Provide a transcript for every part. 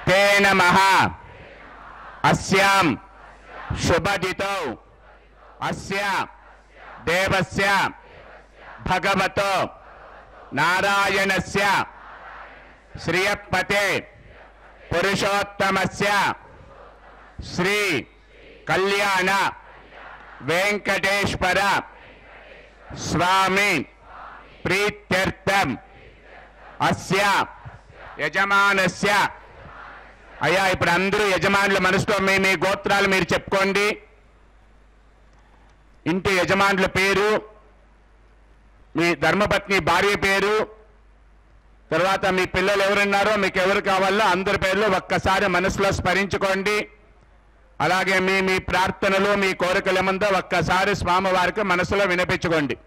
ते नमः अस्यां शुभदितौ अस्य देवस्य भगवतो नारायणस्य श्रियपते पुरुषोत्तमस्य श्री कल्याण वेंकटेश्वर स्वामी प्रीत्यर्थम अस्य यजमानस्य అయ్యా ఇప్పుడు అందరూ యజమానుల మనసులో మీ గోత్రాలు మీరు చెప్పుకోండి. ఇంటి యజమానుల పేరు, మీ ధర్మపత్ని భార్య పేరు, తర్వాత మీ పిల్లలు ఎవరున్నారో మీకు ఎవరు కావాలో అందరి పేర్లు ఒక్కసారి మనసులో స్మరించుకోండి. అలాగే మీ ప్రార్థనలు మీ కోరికలు ఏముందో ఒక్కసారి స్వామివారికి మనసులో వినిపించుకోండి.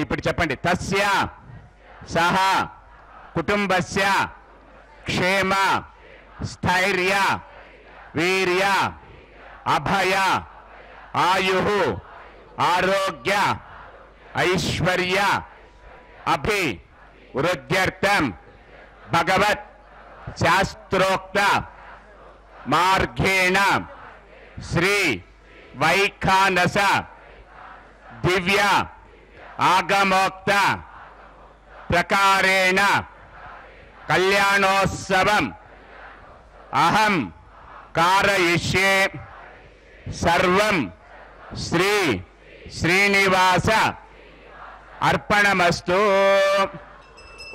ఇప్పుడు చెప్పండి. తస్య సహ కుటుంబస్య క్షేమ స్థైర్య వీర్య అభయ ఆయుః ఆరోగ్య ఐశ్వర్య అభివృద్ధ్యర్థం భగవత్ శాస్త్రోక్త మార్గేణ శ్రీ వైఖానస దివ్య आगमोक्त प्रकारेण कल्याणोत्सवं अहं कारयिष्ये सर्वं श्री श्रीनिवास अर्पणमस्तु.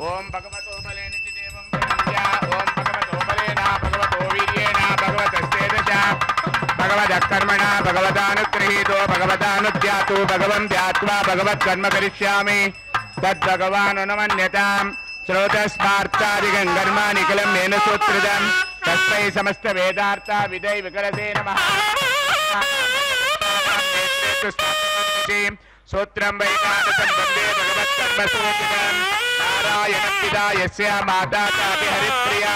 ओम भगवतो बलेन देवं प्रजा ओम भगवतो बलेन भगवतो वीर्येण भगवतस्तेजसा भगवदकर्मणा भगवतानुगृहीतो भगवतानुज्ञातो भगवं ध्यात्वा भगवत्कर्म करिष्यामि तद्भगवानुनमन्यतां श्रोतस्मार्तादिकं कर्माणि किलं येन सूत्रितं तस्मै समस्त वेदार्था विदय विकलसे नमः. सूत्रं वैकानसं वन्दे भगवत्कर्मसूचितं नारायणं पिता यस्य माता चापि हरिप्रिया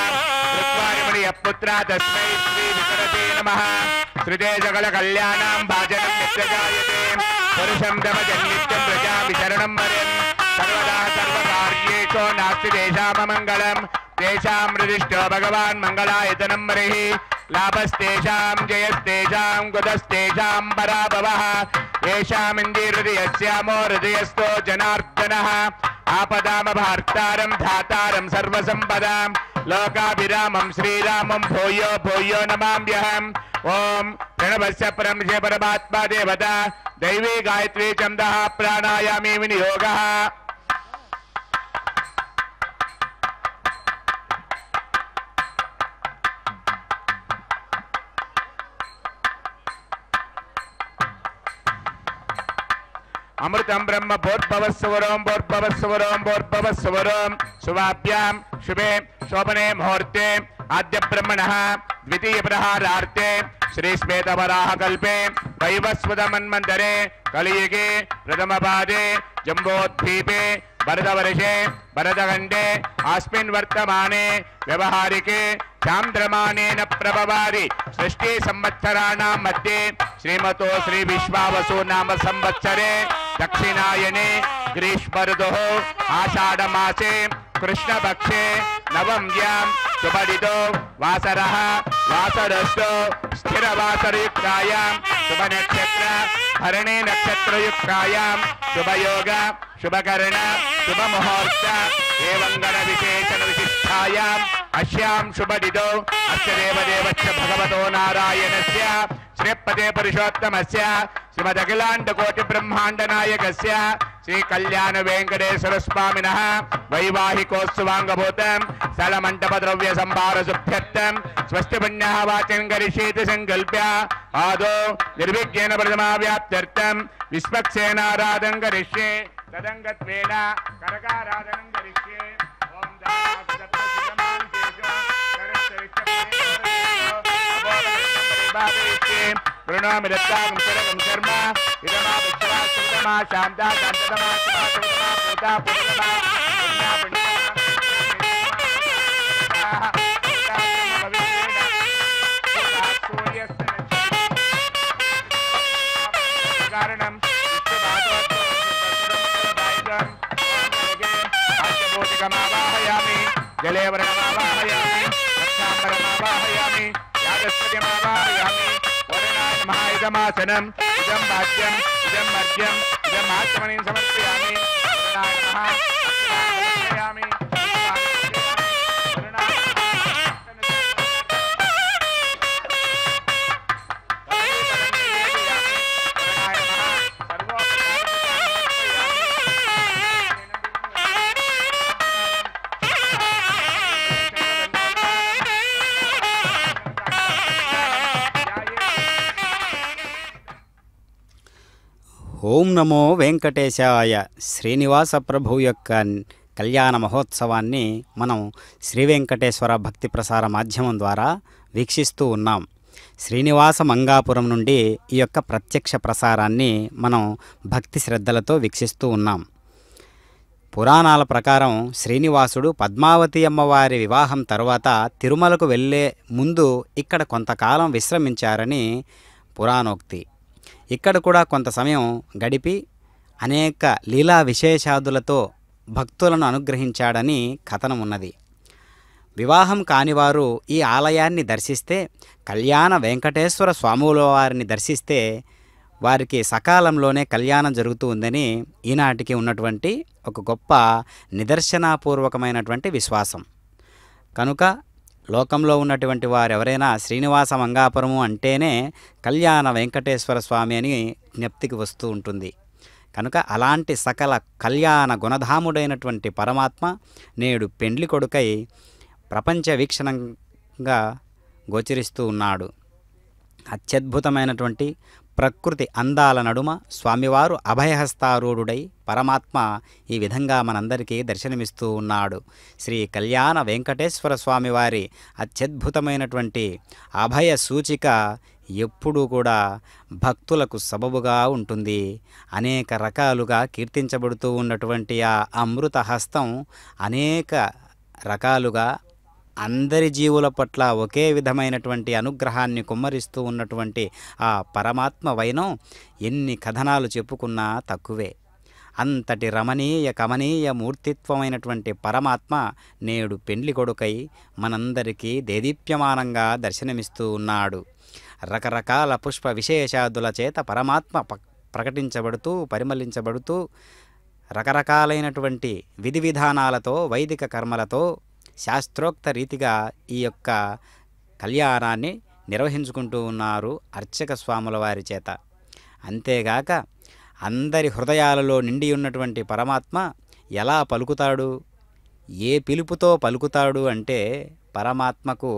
पुत्रा तस्मै श्री विकलसे नमः. श्रुते सकल कल्याणां भाजनं नित्यजायते पुरुषं दमजन्नित्यं प्रजापि शरणं वरं सर्वदा सर्वकार्येषु नास्ति तेषाममङ्गलं तेषां हृदिष्टो भगवान् मङ्गलायतनं वरिः लाभस्तेषां जयस्तेषां कुतस्तेषां पराभवः येषामिन्दीहृदयस्यामो हृदयस्थो जनार्दनः आपदामभार्तारं धातारं सर्वसम्पदां लोकाभिरामं श्रीरामं भूयो भूयो नमाम्यहम्. ओम प्रणवस्य परमस्य परमात्मा देवता दैवी गायत्री छन्दः प्राणायामे विनियोगः. अमृतं ब्रह्म भोर्भवस्वरं भोर्भवस्वरं भोर्भवस्वरं शुभाभ्यां शुभे शोभने मुहूर्ते आद्य ब्रह्मणः द्वितीय प्रहारार्थे श्री श्वेतवराह कल्पे वैवस्वत मन्वन्तरे कलियुगे प्रथमपादे जम्बोद्वीपे भरतवर्षे भरतखण्डे अस्मिन् वर्तमाने व्यवहारिके चान्द्रमानेन प्रभवादि सृष्टि संवत्सराणां मध्ये श्रीमतो श्री विश्वावसु नाम संवत्सरे दक्षिणायने ग्रीष्म ऋतुः आषाढमासे कृष्णपक्षे नवम्यां शुभदितो वासरः वासरस्तु स्थिरवासरयुक्तायां शुभनक्षत्र हरणे नक्षत्रयुक्तायां शुभयोग शुभकर्ण शुभमुहूर्त एवं गणविशेषण विशिष्टायाम् अस्यां शुभदितो अस्य देवदेवस्य भगवतो नारायणस्य श्रीपते पुरुषोत्तमस्य श्रीमदखिलाण्डकोटि ब्रह्माण्ड नायकस्य श्री कल्याण वेंकटेश्वर स्वामिनः वैवाहिकोत्सवाङ्गभूतं स्थलमण्डप द्रव्य संभार सुभ्यर्थं स्वस्ति पुण्यः वाचन करिष्येति संकल्प्य आदौ निर्विघ्नेन प्रथमाव्याप्त्यर्थं विश्वक्सेनाराधनं करिष्ये तदङ्गत्वेन करकाराधनं करिष्ये. ओम प्रणोमिरत्तागं सरगं कर्म इदमा विश्वा सुदमा शान्ता शान्ततमा शिवा सुदमा पूता पूर्णमा पुण्या पुण्या కారణం ఆవాహయామి జలే వర్ణమావాహయామి రక్షాంబరమావాహయామి యాగస్పతిమావాహయామి వరుణాయ నమః ఇదమాసనం ఇదం వాద్యం ఇదం మర్జ్యం ఇదం ఆత్మని సమర్పయామి వరుణాయ నమః సమర్పయామి ఓం నమో వెంకటేశాయ. శ్రీనివాస ప్రభు యొక్క కళ్యాణ మహోత్సవాన్ని మనం శ్రీ వెంకటేశ్వర భక్తి ప్రసార మాధ్యమం ద్వారా వీక్షిస్తూ ఉన్నాం. శ్రీనివాస మంగాపురం నుండి ఈ యొక్క ప్రత్యక్ష ప్రసారాన్ని మనం భక్తి శ్రద్ధలతో వీక్షిస్తూ ఉన్నాం. పురాణాల ప్రకారం శ్రీనివాసుడు పద్మావతి అమ్మవారి వివాహం తరువాత తిరుమలకు వెళ్ళే ముందు ఇక్కడ కొంతకాలం విశ్రమించారని పురాణోక్తి. ఇక్కడ కూడా కొంత సమయం గడిపి అనేక లీలా విశేషాదులతో భక్తులను అనుగ్రహించాడని కథనం ఉన్నది. వివాహం కానివారు ఈ ఆలయాన్ని దర్శిస్తే, కళ్యాణ వెంకటేశ్వర స్వాముల వారిని దర్శిస్తే వారికి సకాలంలోనే కళ్యాణం జరుగుతూ ఉందని ఈనాటికి ఉన్నటువంటి ఒక గొప్ప నిదర్శనాపూర్వకమైనటువంటి విశ్వాసం. కనుక లోకంలో ఉన్నటువంటి వారు ఎవరైనా శ్రీనివాస మంగాపురము అంటేనే కళ్యాణ వెంకటేశ్వర స్వామి అని జ్ఞప్తికి వస్తూ ఉంటుంది. కనుక అలాంటి సకల కళ్యాణ గుణధాముడైనటువంటి పరమాత్మ నేడు పెండ్లి కొడుకై ప్రపంచ వీక్షణంగా గోచరిస్తూ ఉన్నాడు. అత్యద్భుతమైనటువంటి ప్రకృతి అందాల నడుమ స్వామివారు అభయహస్తారూఢుడై పరమాత్మ ఈ విధంగా మనందరికీ దర్శనమిస్తూ ఉన్నాడు. శ్రీ కళ్యాణ వెంకటేశ్వర స్వామివారి అత్యద్భుతమైనటువంటి అభయ సూచిక ఎప్పుడూ కూడా భక్తులకు సబబుగా ఉంటుంది. అనేక రకాలుగా కీర్తించబడుతూ ఉన్నటువంటి ఆ అమృత హస్తం అనేక రకాలుగా అందరి జీవుల పట్ల ఒకే విధమైనటువంటి అనుగ్రహాన్ని కుమ్మరిస్తూ ఉన్నటువంటి ఆ పరమాత్మ వైనం ఎన్ని కథనాలు చెప్పుకున్నా తక్కువే. అంతటి రమణీయ కమనీయ మూర్తిత్వమైనటువంటి పరమాత్మ నేడు పెండ్లి కొడుకై మనందరికీ దేదీప్యమానంగా దర్శనమిస్తూ ఉన్నాడు. రకరకాల పుష్ప విశేషాదుల చేత పరమాత్మ ప్రకటించబడుతూ పరిమళించబడుతూ రకరకాలైనటువంటి విధి విధానాలతో వైదిక కర్మలతో శాస్త్రోక్త రీతిగా ఈ యొక్క కళ్యాణాన్ని నిర్వహించుకుంటూ ఉన్నారు అర్చక స్వాముల వారి చేత. అంతేగాక అందరి హృదయాలలో నిండి ఉన్నటువంటి పరమాత్మ ఎలా పలుకుతాడు, ఏ పిలుపుతో పలుకుతాడు అంటే పరమాత్మకు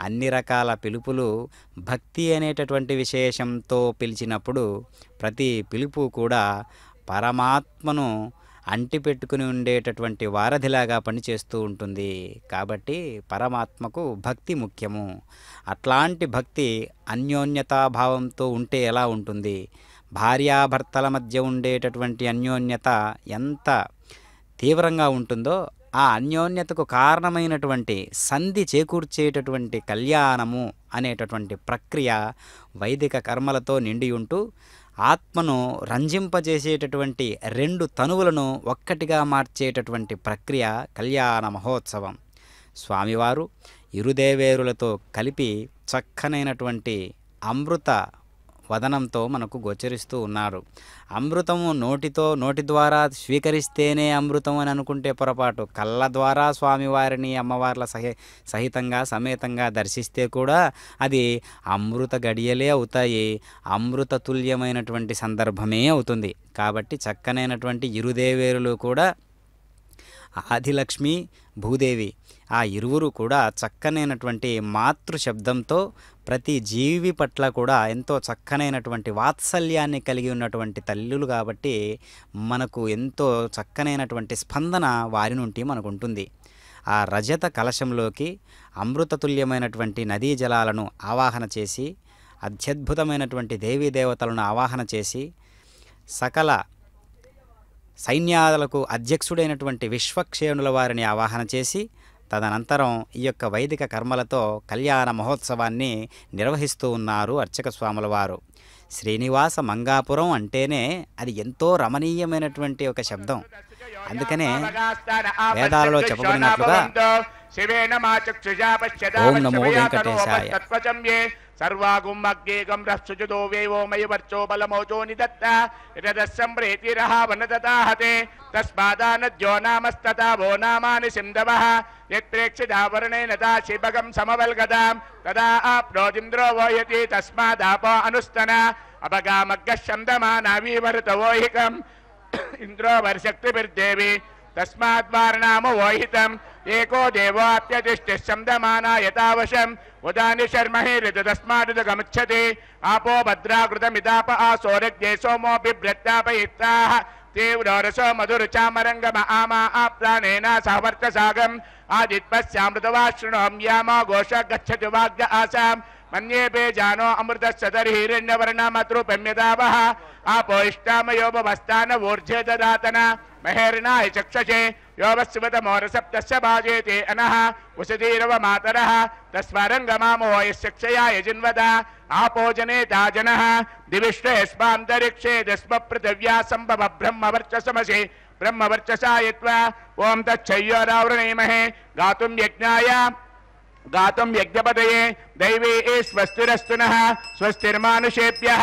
అన్ని రకాల పిలుపులు భక్తి అనేటటువంటి విశేషంతో పిలిచినప్పుడు ప్రతి పిలుపు కూడా పరమాత్మను అంటిపెట్టుకుని ఉండేటటువంటి వారధిలాగా పనిచేస్తూ ఉంటుంది. కాబట్టి పరమాత్మకు భక్తి ముఖ్యము. అట్లాంటి భక్తి అన్యోన్యతాభావంతో ఉంటే ఎలా ఉంటుంది? భార్యాభర్తల మధ్య ఉండేటటువంటి అన్యోన్యత ఎంత తీవ్రంగా ఉంటుందో ఆ అన్యోన్యతకు కారణమైనటువంటి సంధి చేకూర్చేటటువంటి కళ్యాణము అనేటటువంటి ప్రక్రియ వైదిక కర్మలతో నిండి ఉంటూ ఆత్మను రంజింపజేసేటటువంటి రెండు తనువులను ఒక్కటిగా మార్చేటటువంటి ప్రక్రియ కళ్యాణ మహోత్సవం. స్వామివారు ఇరుదేవేరులతో కలిపి చక్కనైనటువంటి అమృత వదనంతో మనకు గోచరిస్తూ ఉన్నారు. అమృతము నోటి ద్వారా స్వీకరిస్తేనే అమృతం అని అనుకుంటే పొరపాటు. కళ్ళ ద్వారా స్వామివారిని అమ్మవార్ల సహితంగా సమేతంగా దర్శిస్తే కూడా అది అమృత గడియలే అవుతాయి. అమృత తుల్యమైనటువంటి సందర్భమే అవుతుంది. కాబట్టి చక్కనైనటువంటి ఇరుదేవేరులు కూడా ఆదిలక్ష్మి భూదేవి ఆ ఇరువురు కూడా చక్కనైనటువంటి మాతృ శబ్దంతో ప్రతి జీవి పట్ల కూడా ఎంతో చక్కనైనటువంటి వాత్సల్యాన్ని కలిగి ఉన్నటువంటి తల్లులు కాబట్టి మనకు ఎంతో చక్కనైనటువంటి స్పందన వారి నుండి మనకు ఉంటుంది. ఆ రజత కలశంలోకి అమృతతుల్యమైనటువంటి నదీ జలాలను ఆవాహన చేసి అత్యద్భుతమైనటువంటి దేవీ దేవతలను ఆవాహన చేసి సకల సైన్యాలకు అధ్యక్షుడైనటువంటి విశ్వక్షేణుల వారిని ఆవాహన చేసి తదనంతరం ఈ యొక్క వైదిక కర్మలతో కళ్యాణ మహోత్సవాన్ని నిర్వహిస్తూ ఉన్నారు అర్చక స్వాముల వారు. శ్రీనివాస మంగాపురం అంటేనే అది ఎంతో రమణీయమైనటువంటి ఒక శబ్దం. అందుకనే వేదాలలో చెప్పబడినట్లుగా ఓం నమో వెంకటేశాయ. सर्वागुमग्गेगं रक्षुजुदो वेवो मयि वर्चो बलमोजो निदत्त यदस्सम्प्रेतिरः वनदताहते तस्मादानद्यो नामस्तथा वो नामानि सिन्धवः यत्प्रेक्षितावरणेन ता शिवगं समवल्गदां तदा आप्नोदिन्द्रो वो यति तस्मादापो अनुस्तन अपगामग्गः शन्दमाना विवर्तवोहिकम् इन्द्रो वर्षक्तिभिर्देवी तस्माद्वारणाम वोहितम् एको देवोऽप्यतिष्ठिः शन्दमाना यतावशम् उदानि शर्महि ऋतु तस्मादुदगमुच्यते आपो भद्राकृतमिदाप आसोरग्ये सोमो बिभ्रत्यापयित्ताः तीव्रोरसो मधुरुचामरङ्गम आमा आप्राणेन सहवर्तसागम् आदित्पस्यामृतवा शृणोम्यामो घोष गच्छति वाग्य आसाम् मन्ये बेजानो अमृतस्य दर्हिरण्यवर्णमतृपम्यतावः आपो इष्टामयोपवस्थान ऊर्जे ददातन महेर्णाय चक्षसे योवस्वतमोरसप्तस्य भाजेते अनः उषतीरव मातरः तस्मारङ्गमामो यस्यक्षया यजिन्वदा आपो जनेता जनः दिविष्टे स्मान्तरिक्षे दस्म पृथिव्या सम्भव ब्रह्मवर्चसमसि ब्रह्मवर्चसा यत्वा ओं तच्छय्योरावृणीमहे गातुं यज्ञपदये दैवी स्वस्तिरस्तु नः स्वस्तिर्मानुषेभ्यः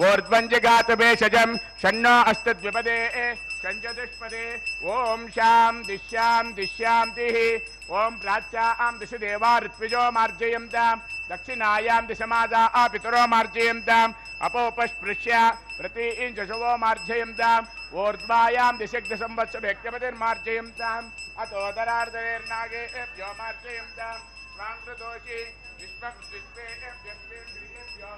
ऊर्ध्वं जगातु भेषजं षण्णो अस्तद्विपदे संचतुष्पदे ओं शान्तिः ओं प्राच्यां दिशि देवा ऋत्विजो मार्जयन्तां दक्षिणायां दिशमादा पितरो मार्जयन्ताम् अपोपस्पृश्य प्रतीञ्जशवो मार्जयन्ताम् ऊर्ध्वायां दिशग्धसंवत्सरव्यक्तिपतिर्मार्जयन्ताम् अतोदरार्धैर्नागेभ्यो मार्जयन्ताम् स्वाङ्कृतोषि विश्वविश्वेभ्यो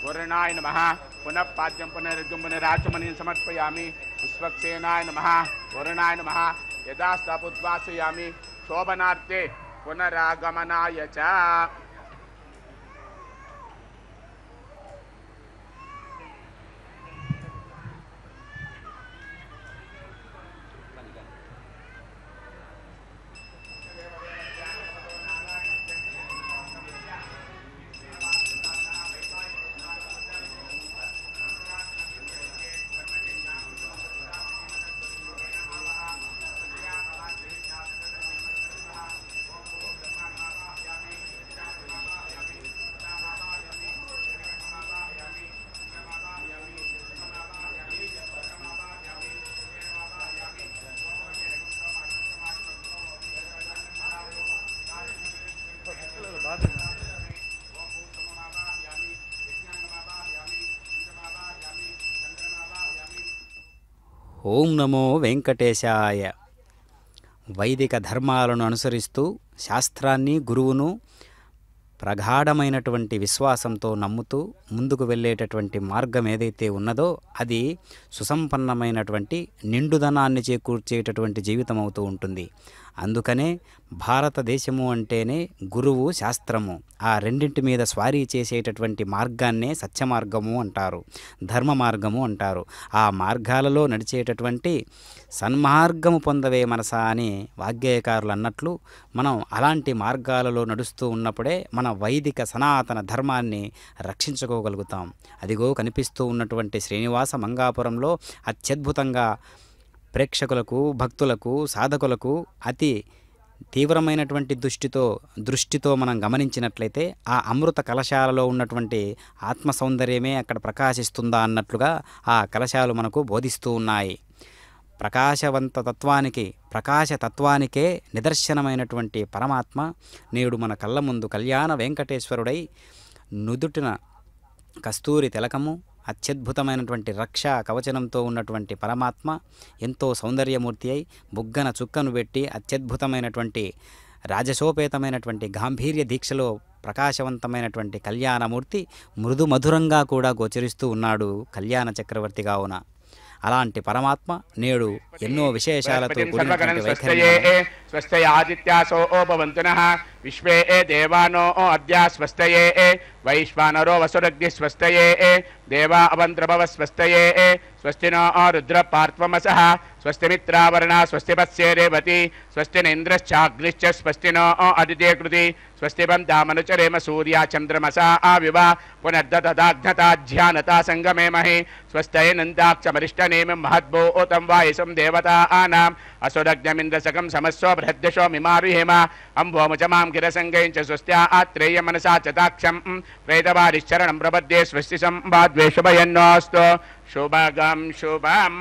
वरुणाय नमः पुनः पाद्यं पुनरुद्धं पुनराचमनीं समर्पयामि विश्वक्सेनाय नमः वरुणाय नमः यदास्तापुद्वासयामि शोभनार्थे पुनरागमनाय च ఓం నమో వెంకటేశాయ. వైదిక ధర్మాలను అనుసరిస్తూ శాస్త్రాన్ని గురువును ప్రగాఢమైనటువంటి విశ్వాసంతో నమ్ముతూ ముందుకు వెళ్ళేటటువంటి మార్గం ఏదైతే ఉన్నదో అది సుసంపన్నమైనటువంటి నిండుదనాన్ని చేకూర్చేటటువంటి జీవితం అవుతూ ఉంటుంది. అందుకనే భారతదేశము అంటేనే గురువు శాస్త్రము, ఆ రెండింటి మీద స్వారీ చేసేటటువంటి మార్గాన్నే సత్యమార్గము అంటారు, ధర్మ మార్గము అంటారు. ఆ మార్గాలలో నడిచేటటువంటి సన్మార్గము పొందవే మనసా అని వాగ్గేయకారులు అన్నట్లు మనం అలాంటి మార్గాలలో నడుస్తూ ఉన్నప్పుడే మన వైదిక సనాతన ధర్మాన్ని రక్షించుకోగలుగుతాం. అదిగో కనిపిస్తూ ఉన్నటువంటి శ్రీనివాస మంగాపురంలో అత్యద్భుతంగా ప్రేక్షకులకు, భక్తులకు, సాధకులకు అతి తీవ్రమైనటువంటి దృష్టితో మనం గమనించినట్లయితే ఆ అమృత కలశాలలో ఉన్నటువంటి ఆత్మ సౌందర్యమే అక్కడ ప్రకాశిస్తుందా అన్నట్లుగా ఆ కలశాలు మనకు బోధిస్తూ ఉన్నాయి. ప్రకాశతత్వానికే నిదర్శనమైనటువంటి పరమాత్మ నేడు మన కళ్ళ ముందు కళ్యాణ వెంకటేశ్వరుడై నుదుటిన కస్తూరి తిలకము, అత్యద్భుతమైనటువంటి రక్షా కవచనంతో ఉన్నటువంటి పరమాత్మ ఎంతో సౌందర్యమూర్తి అయి బుగ్గన చుక్కను పెట్టి అత్యద్భుతమైనటువంటి రాజసోపేతమైనటువంటి గాంభీర్య దీక్షలో ప్రకాశవంతమైనటువంటి కళ్యాణమూర్తి మృదు మధురంగా కూడా గోచరిస్తూ ఉన్నాడు కళ్యాణ చక్రవర్తి కావున. అలాంటి పరమాత్మ నేడు ఎన్నో విశేషాలతో కూడినటువంటి వైఖరి స్వస్థయాదిత్యాసో భవంతునః విశ్వే దేవానో అద్య స్వస్థయే వైశ్వానరో వసురగ్ని స్వస్థయే దేవా అవంత్రభవ స్వస్థయే స్వస్తి नो रुद्र पार्श्वमसः स्वस्ति मित्रावरणा स्वस्ति वत्से रेवती स्वस्ति नेन्द्रश्चाग्निश्च स्वस्ति नो अदिते कृति स्वस्ति बन्धामनुचरेम सूर्या चन्द्रमसा आविवा पुनर्दधदाघ्नता ध्यानता संगमे महि स्वस्तये नन्दाक्षमरिष्टनेमिं महद्भूतं वायसं देवतानाम् असुरग्निमिन्द्रसकं समस्व बृहद्दशो मिमारुहेम अम्भोमुचमां गिरसङ्गैं च स्वस्त्या आत्रेय मनसा चताक्षं प्रेतवारिश्चरणं प्रपद्ये स्वस्ति संवाद्वेषभयन्नोऽस्तु शुभगं शुभम्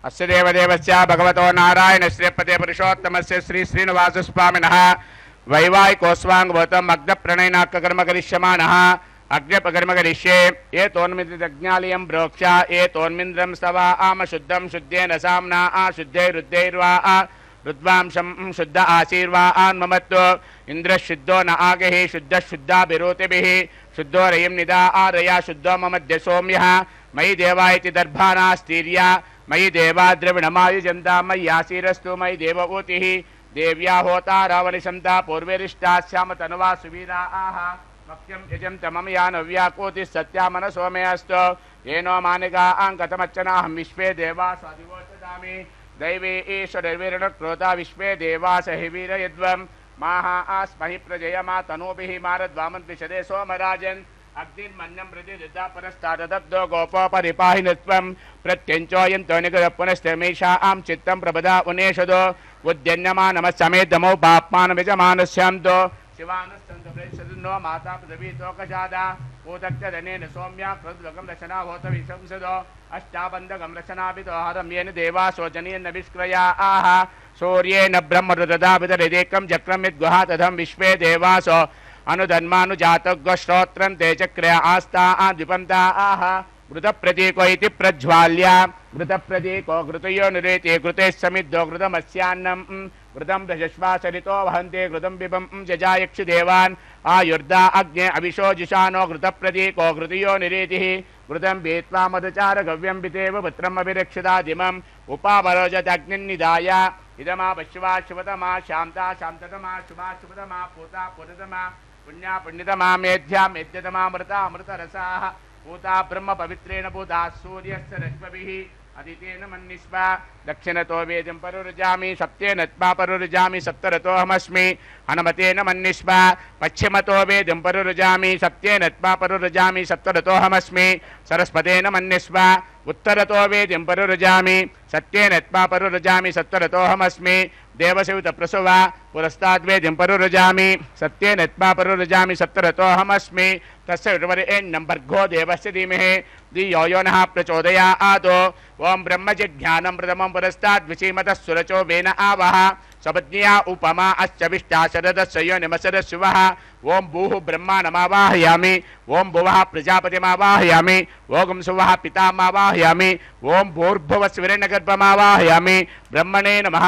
अस्य देवदेवस्य भगवतो नारायणस्य पदे पुरुषोत्तमस्य श्री श्रीनिवासस्वामिनः वैवाहिकोस्वाङ्गभूतम् अग्नप्रणयनाककर्म करिष्यमाणः अग्निपकर्म करिष्ये ये तोन्मिन्द्रज्ञालयं प्रोक्ष ये तोन्मिन्द्रं स्तवा आम शुद्धं शुद्धेन साम्ना शुद्धैरुद्धैर्वा रुद्वांशं शुद्ध आशीर्वा आन्ममत्तो इन्द्रः शुद्धो न आगहि शुद्धः शुद्धाभिरोतिभिः शुद्धो रयं निदा आरया शुद्धो ममद्य सौम्यः मयि देवा इति दर्भानास्तीर्या मयि देवा द्रविणमायुजन्ता मय्यासीरस्तु मयि देवभूतिः देव्या होता रावणिशन्ता पूर्वेरिष्टा श्याम तनुवा सुवीरा आह मह्यं यजन्त मम या नव्याकोतिः सत्या मनसो मे अस्तु येनो मानिका अङ्कतमच्चनाहं विश्वे देवा स्वादिवोचदामि दैवे ईश्वरर्विरणक्रोता विश्वे देवास हि वीरयध्वं माहा आस्महि प्रजयमा तनूभिः मारद्वामन्त्रिषदे सोमराजन् अग्निर्मन्यं प्रतिददा परस्तादब्दो गोपोपरिपाहिनत्वं प्रत्यञ्चोयन्तो निगतः पुनस्तेमेषा आं चित्तं प्रबदा उनेषदो उद्यन्यमानमस्समेदमो पाप्मानमिजमानस्यान्तो शिवानस्तन्तप्रेषदन्नो माता पृथिवीतोकजादा ऊतक्तदनेन सौम्या कृद्वगं रचना होत विशंसदो अष्टाबन्धगं रचनाभितो हरम्येन देवासो जनेन विष्क्रया आह सूर्येण ब्रह्मरुददाभितरेदेकं चक्रं यद्गुहा तथं विश्वे देवासो अनुधन्मानुजातग्श्रोत्रं ते चक्रे आस्ता द्विपन्ता आह घृतप्रतीको इति प्रज्वाल्या घृतप्रतीको घृतयो निरेति घृते समिद्धो घृतमस्यान्नं घृतं दशश्वा सरितो वहन्ते घृतं पिबं जजायक्षु देवान् आयुर्दा अग्ने अविशो जिशानो घृतप्रतीको घृतयो निरेतिः घृतं पीत्वा मधुचारगव्यं पितेव पुत्रम् अभिरक्षितादिमम् उपावरोजदग्निन्निधाय इदमा पश्यवा शिवतमा शान्ता शान्ततमा शुभा शुभतमा पूता पूततमा पुण्या पुण्यतमा मेध्या मेध्यतमा मृता अमृतरसाः पूता ब्रह्म पवित्रेण पूता सूर्यस्य रश्मिभिः अदितेन मन्निष्पा दक्षिणतो वेदं परुरजामि सप्तेन त्वा परुरजामि सप्तरतोऽहमस्मि हनुमतेन मन्निष्पा पश्चिमतो वेदं परुरजामि सप्तेन त्वा परुरजामि सप्तरतोऽहमस्मि सरस्वतेन मन्निष्पा उत्तरतो वेदं परुरजामि सत्येन त्वा परुरजामि सत्तरतोऽहमस्मि देवसेवितप्रसवा पुरस्ताद्वेदं परुरजामि सत्येन त्वा परुरजामि सत्तरतोऽहमस्मि तस्य विवर्येण्यं भर्गो देवस्य धीमहि धियो यो नः प्रचोदयात् ओं ब्रह्मजिज्ञानं प्रथमं पुरस्ताद्विषीमतः सुरचो वेन आवह सपत्न्या उपमा अश्चविष्टा शरदस्य यो निमशरस्वः ओं भूः ब्रह्माणमावाहयामि ओं भुवः प्रजापतिमावाहयामि ओं सुवः पितामावाहयामि ओं भूर्भुवस्विरण्यगर्भमावाहयामि ब्रह्मणे नमः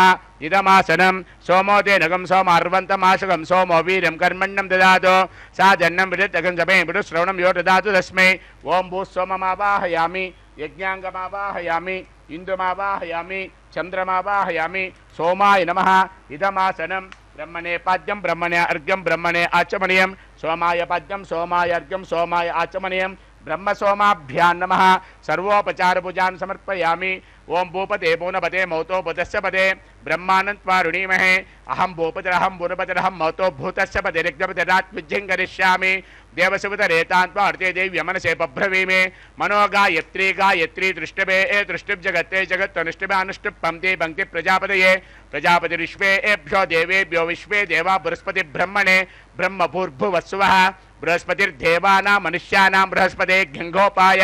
इदमासनं सोमो तेनगं सोमार्वन्तमाशकं सोमो वीर्यं कर्मण्यं ददातु सा जन्नं विदुत्तकं समे विदुश्रवणं यो ददातु तस्मै ओं भूः सोममावाहयामि यज्ञाङ्गमावाहयामि इन्दुमावाहयामि चन्द्रमावाहयामि सोमाय नमः इदमासनं ब्रह्मणे पाद्यं ब्रह्मणे अर्घ्यं ब्रह्मणे आचमनीयं सोमाय पाद्यं सोमाय अर्घ्यं सोमाय आचमनीयं ब्रह्म सोमाभ्यां नमः सर्वोपचारपूजान् समर्पयामि ओं भूपते भूनपते मौतो भूतस्य पदे ब्रह्मानन्त्वारुणीमहे अहं भूपतिरहं भूनपतिरहं मौतो भूतस्य पदे ऋग्धपतिरात्विज्यं करिष्यामि देवसुवितरेतान्त्वा अर्थे देव्यमनसे बभ्रवीमे मनो गायत्री गायत्री दृष्टभे दृष्टिब्जगत्ते जगत्तनुष्टिभे अनुष्टिप् पंक्ति पंक्ति प्रजापतये प्रजापतिर्विश्वे एभ्यो देवेभ्यो विश्वे देवा बृहस्पति ब्रह्मणे ब्रह्म भूर्भुवस्सुवः बृहस्पतिर्देवानां मनुष्याणां बृहस्पते घ्यङ्घोपाय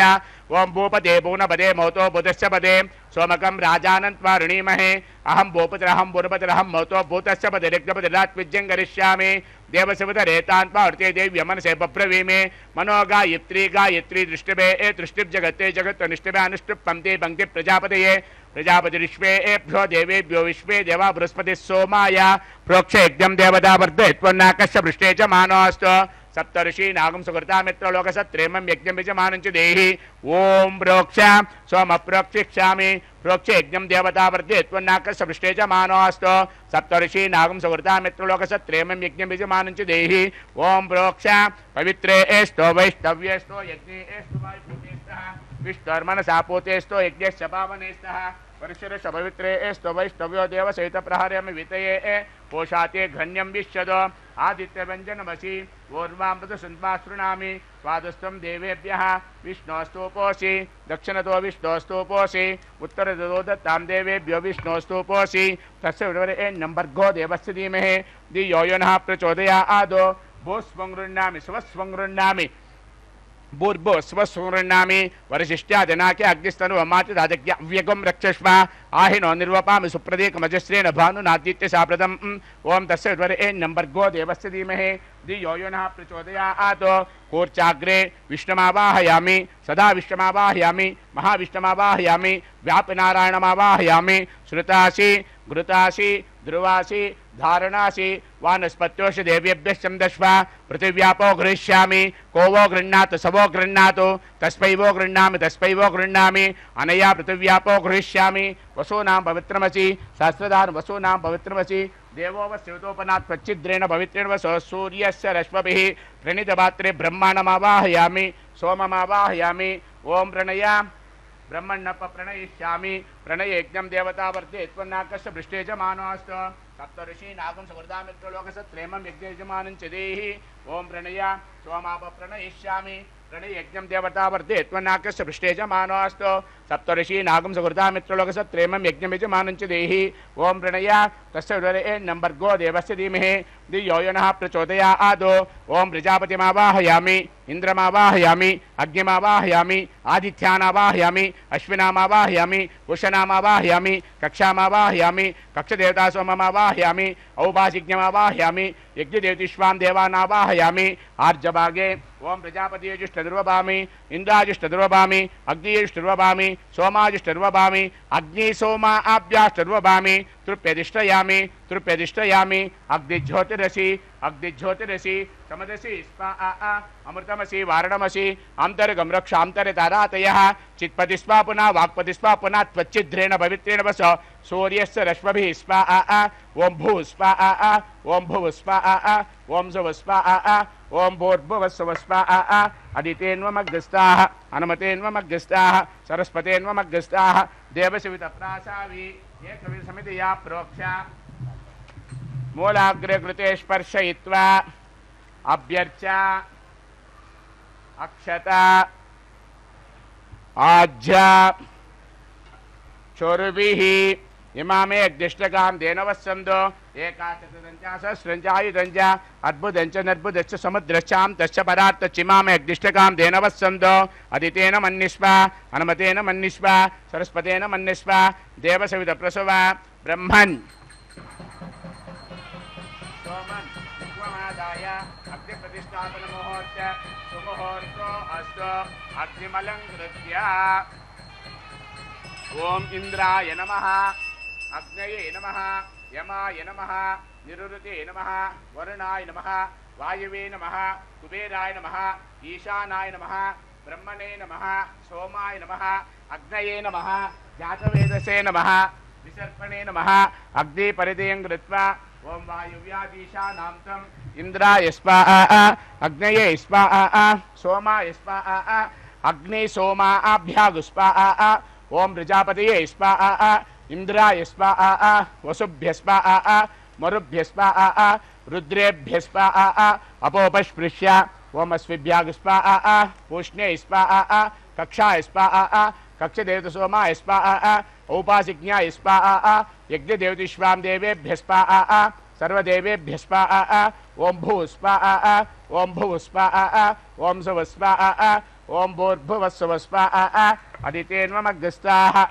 ओं भूपते भूनपदे मौतो भूतस्य पदे सोमकं राजानन्त्वारुणीमहे अहं भूपतिरहं भूनपतिरहं मौतो भूतस्य पदे ऋग्धपतिरात्विज्यं करिष्यामि देवसुवितरेतान्त्वा अर्थे देव्यमनसे बभ्रवीमे मनो गायत्री गायत्री दृष्टिभे दृष्टिब्जगत्ते जगत्तनुष्टिभे अनुष्टिप् पंक्ति पंक्ति प्रजापतये प्रजापतिर्विश्वे एभ्यो देवेभ्यो विश्वे देवा बृहस्पतिः सोमाय प्रोक्ष यज्ञं देवता वर्धयत्वन्नाकस्य पृष्ठे च मानोऽस्तु सप्तऋषि नागं सुकृता मित्रलोकसत्रेमं यज्ञं यजमानं च देहि ओं प्रोक्ष सोमप्रोक्षिष्यामि प्रोक्ष यज्ञं देवता वर्धयत्वन्नाकस्य पृष्ठे च मानोऽस्तु सप्तऋषि नागं सुकृता मित्रलोकसत्रेमं यज्ञं यजमानं च देहि ओं प्रोक्ष पवित्रे एस्तो वैष्णव्येस्तो यज्ञे एस्तो वायुपूतेस्तः विष्णुर्मनसा पूतेस्तो यज्ञस्य पावनेस्तः परशुरश पवित्रे एस्तो वैष्णव्यो देवसहितप्रहर्यं वितये पोषाते घन्यं विश्यदो आदित्यव्यञ्जनमसि ऊर्वामृतसुन्मा शृणामि स्वादस्त्वं देवेभ्यः विष्णोस्तूपोऽसि दक्षिणतो विष्णोस्तूपोऽसि उत्तरतो दत्तां देवेभ्यो विष्णोस्तूपोऽसि तस्य विवर्येण्यं भर्गो देवस्य धीमहि धियो यो नः प्रचोदयात् भूस्वं गृह्णामि स्वस्वं गृह्णामि भूर्भुवस्वसूर्णामि वरिशिष्ट्यादिनाके अग्निस्तनु अमाति राजज्ञ अव्यगं रक्षस्व आहिनो निर्वपामि सुप्रदीकमजस्रेण भानुनादित्य साप्रदम् ओम तस्य विद्वरेण्यं भर्गो देवस्य धीमहि धियो यो नः प्रचोदयात् कूर्चाग्रे विष्णुमावाहयामि सदा विष्णुमावाहयामि महाविष्णुमावाहयामि व्यापनारायणमावाहयामि श्रुतासि घृतासि ध्रुवासि धारणासि वानस्पत्योषि देव्यभ्यश्चं दश्वा पृथिव्यापो गृह्ष्यामि को वो गृह्णातु सवो गृह्णातु तस्मै वो गृह्णामि तस्मै वो गृह्णामि अनया पृथिव्यापो गृह्ष्यामि वसूनां पवित्रमसि सहस्रधार वसूनां पवित्रमसि देवो वस्योतोपनात् त्वच्चिद्रेण पवित्रेण वसो सूर्यस्य रश्मिभिः प्रणीतपात्रे ब्रह्माण्डमावाहयामि सोममावाहयामि ओम प्रणया ब्रह्मण्णप प्रणयिष्यामि प्रणयज्ञं देवतावर्ते त्वन्नाकस्य पृष्ठे च मानोऽस्तु सप्तऋषि नागं सकृदामित्रलोकसत्रेमं यज्ञयजमानं च देहि ओम प्रणया सोमाप प्रणयिष्यामि प्रणयज्ञं देवतावर्ते त्वन्नाकस्य पृष्ठे च मानोऽस्तु सप्तऋषि नागं सकृदामित्रलोकसत्रेमं यज्ञयजमानं च देहि ओम प्रणया तस्य उदरेण्यं भर्गो देवस्य धीमहि धियो यो नः प्रचोदयात् ओम प्रजापतिमावाहयामि इंद्रमावाहयामि अग्निमावाहयामि आदित्यानावाहयामि अश्विनामावाहयामि उषनामावाहयामि कक्षामावाहयामि कक्षदेवता सोममावाहयामि औपासिज्ञमावाहयामि यज्ञदेवतीश्वां देवानावाहयामि आर्जभागे ओम प्रजापतिजुष्टदुर्वभामि इंद्राजुष्टदुर्वभामि अग्निजुष्टदुर्वभामि सोमाजुष्टदुर्वभामि अग्नि सोमा आभ्याष्टदुर्वभामि तृप्यधिष्ठयामि तृप्यधिष्ठयामि अग्निज्योतिरसि समदसि स्पा अमृतमसि वारणमसि अंतर्गम रक्षांतरे तारातयः चित्पतिस्वा पुनः वाक्पतिस्वा पुनः त्वच्चिद्रेण पवित्रेण वस सूर्यस्य रश्मिभिः स्पा ओम भू स्पा ओम भुव स्पा ओम सुव स्पा ओम भूर्भुवस्सुव स्पा अदितेन्वमग्रस्ताः अनुमतेन्वमग्रस्ताः सरस्वतेन्वमग्रस्ताः देवसवितप्रासावि एकविसमितिया प्रोक्षा मूलाग्रे कृते स्पर्शयित्वा अभ्यर्चा अक्षता आज्या चोरुभिः इमामे अग्निष्टकां देनवस्सन्दो एकाशतदञ्चासहस्रञ्चायुधञ्च अद्भुतञ्च नद्भुतश्च समुद्रश्चां तस्य परार्तचिमामे अग्निष्टकां देनवस्सन्दो अदितेन मन्निष्व अनुमतेन मन्निष्व सरस्वतेन मन्निष्व देवसवितप्रसव ब्रह्मन् सोमन् विश्वमादाय अग्निप्रतिष्ठापनमुहूर्त सुमुहूर्तो अस्तु अग्निमलङ्कृत्य ओम इंद्राय नमः अग्नये नमः यमाय नमः निरुते नमः वरुणाय नमः वायुवे नमः कुबेराय नमः ईशानाय नमः ब्रह्मणे नमः सोमाय नमः अग्नये नमः जातवेदसे नमः विसर्पणे नमः अग्नि परिधेयं कृत्वा ओम वायुव्यादीशानां तम इंद्राय स्वाहा अग्नये स्वाहा सोमाय स्वाहा अग्नि सोमाभ्यागु स्वाहा ओम प्रजापतये स्वाहा इंद्राय स्वाहा वसुभ्य स्वाहा मरुभ्य स्वाहा रुद्रेभ्य स्वाहा अपोपस्पृश्य ओम अस्विभ्याग स्वाहा पूष्णे स्वाहा कक्षाय स्वाहा कक्षदेवत सोमाय स्वाहा औपासिज्ञाय स्वाहा यज्ञदेवतीश्वां देवेभ्य स्वाहा सर्वदेवेभ्य स्वाहा ओम भू स्वाहा ओम भुव स्वाहा ओम सुव स्वाहा ओम भूर्भुवस्सुव स्वाहा अदितेन्वमग्रस्ताः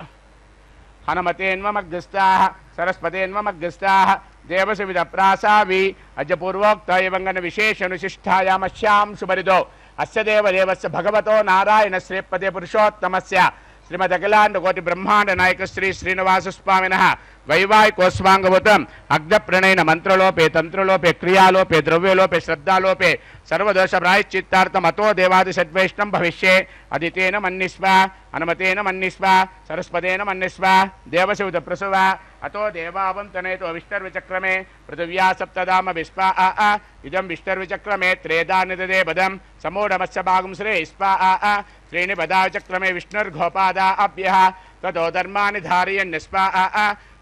हनुमतेन्वमग्रस्ताः सरस्वतेन्वमग्रस्ताः देवसवितप्रासावि अजपूर्वोक्त एवं विशेषनुशिष्ठायामश्यां सुपरिदो अस्य देवदेवस्य भगवतो नारायण श्रीपदे पुरुषोत्तमस्य श्रीमदखिलाण्डकोटि ब्रह्मांड नायक श्री श्रीनिवास स्वामिनः वैवाहिकोस्वांगभूतम् अग्नप्रणयन मंत्रलोपे तंत्रलोपे क्रियालोपे द्रव्यलोपे श्रद्धालोपे सर्वदोष प्रायश्चित्तार्थम् अतो देवादिषद्वैष्णवं भविष्ये अदितेन मन्निष्व अनुमतेन मन्निष्व सरस्वतेन मन्निष्व देवसवितप्रसव अतो देवावन्तनेतो विष्टर्विचक्रमे पृथिव्या सप्तधाम विस्पा इदं विष्टर्विचक्रमे त्रेधा निददे पदं समूढमस्य भागं श्रे स्पा त्रीणि पदाचक्रमे विष्णुर्घोपादा अभ्यः ततो धर्माणि धारयन्निस्पा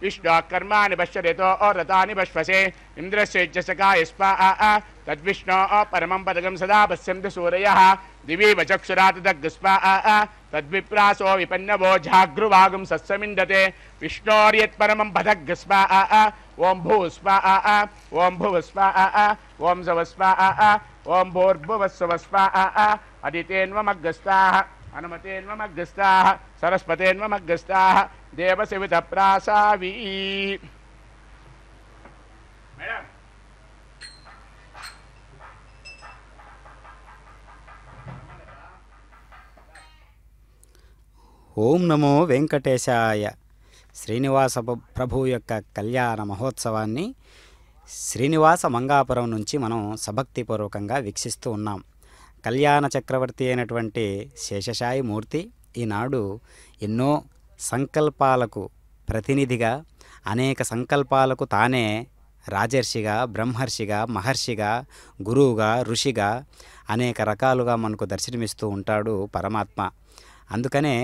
विष्णु कर्माणि पश्यतो रतानि पश्वसे इंद्रस्य यज्ञसखाय स्वाहा तद्विष्णो परमं पदकं सदा पश्यन्ति सूरयः दिवि वचक्षुरातदग् स्वाहा तद्विप्रासो विपन्नवो जागृवागं सत्समिन्दते विष्णोर्यत्परमं पदग् स्वाहा ओम भू स्वाहा ओम भुव स्वाहा ओम सव स्वाहा ओम भूर्भुवस्सुव स्वाहा అదితేన్వమగ్గస్తాః హనుమతేన్వమగ్గస్తాః సరస్వతేన్వమగ్గస్తాః దేవసేవిత ప్రాసావీ. మేడం ఓం నమో వెంకటేశాయ. శ్రీనివాస ప్రభు యొక్క కళ్యాణ మహోత్సవాన్ని శ్రీనివాస మంగాపురం నుంచి మనం సభక్తిపూర్వకంగా వీక్షిస్తూ ఉన్నాం. కళ్యాణ చక్రవర్తి అయినటువంటి శేషశాయి మూర్తి ఈనాడు ఎన్నో సంకల్పాలకు ప్రతినిధిగా, అనేక సంకల్పాలకు తానే రాజర్షిగా, బ్రహ్మర్షిగా, మహర్షిగా, గురువుగా, ఋషిగా అనేక రకాలుగా మనకు దర్శనమిస్తూ ఉంటాడు పరమాత్మ. అందుకనే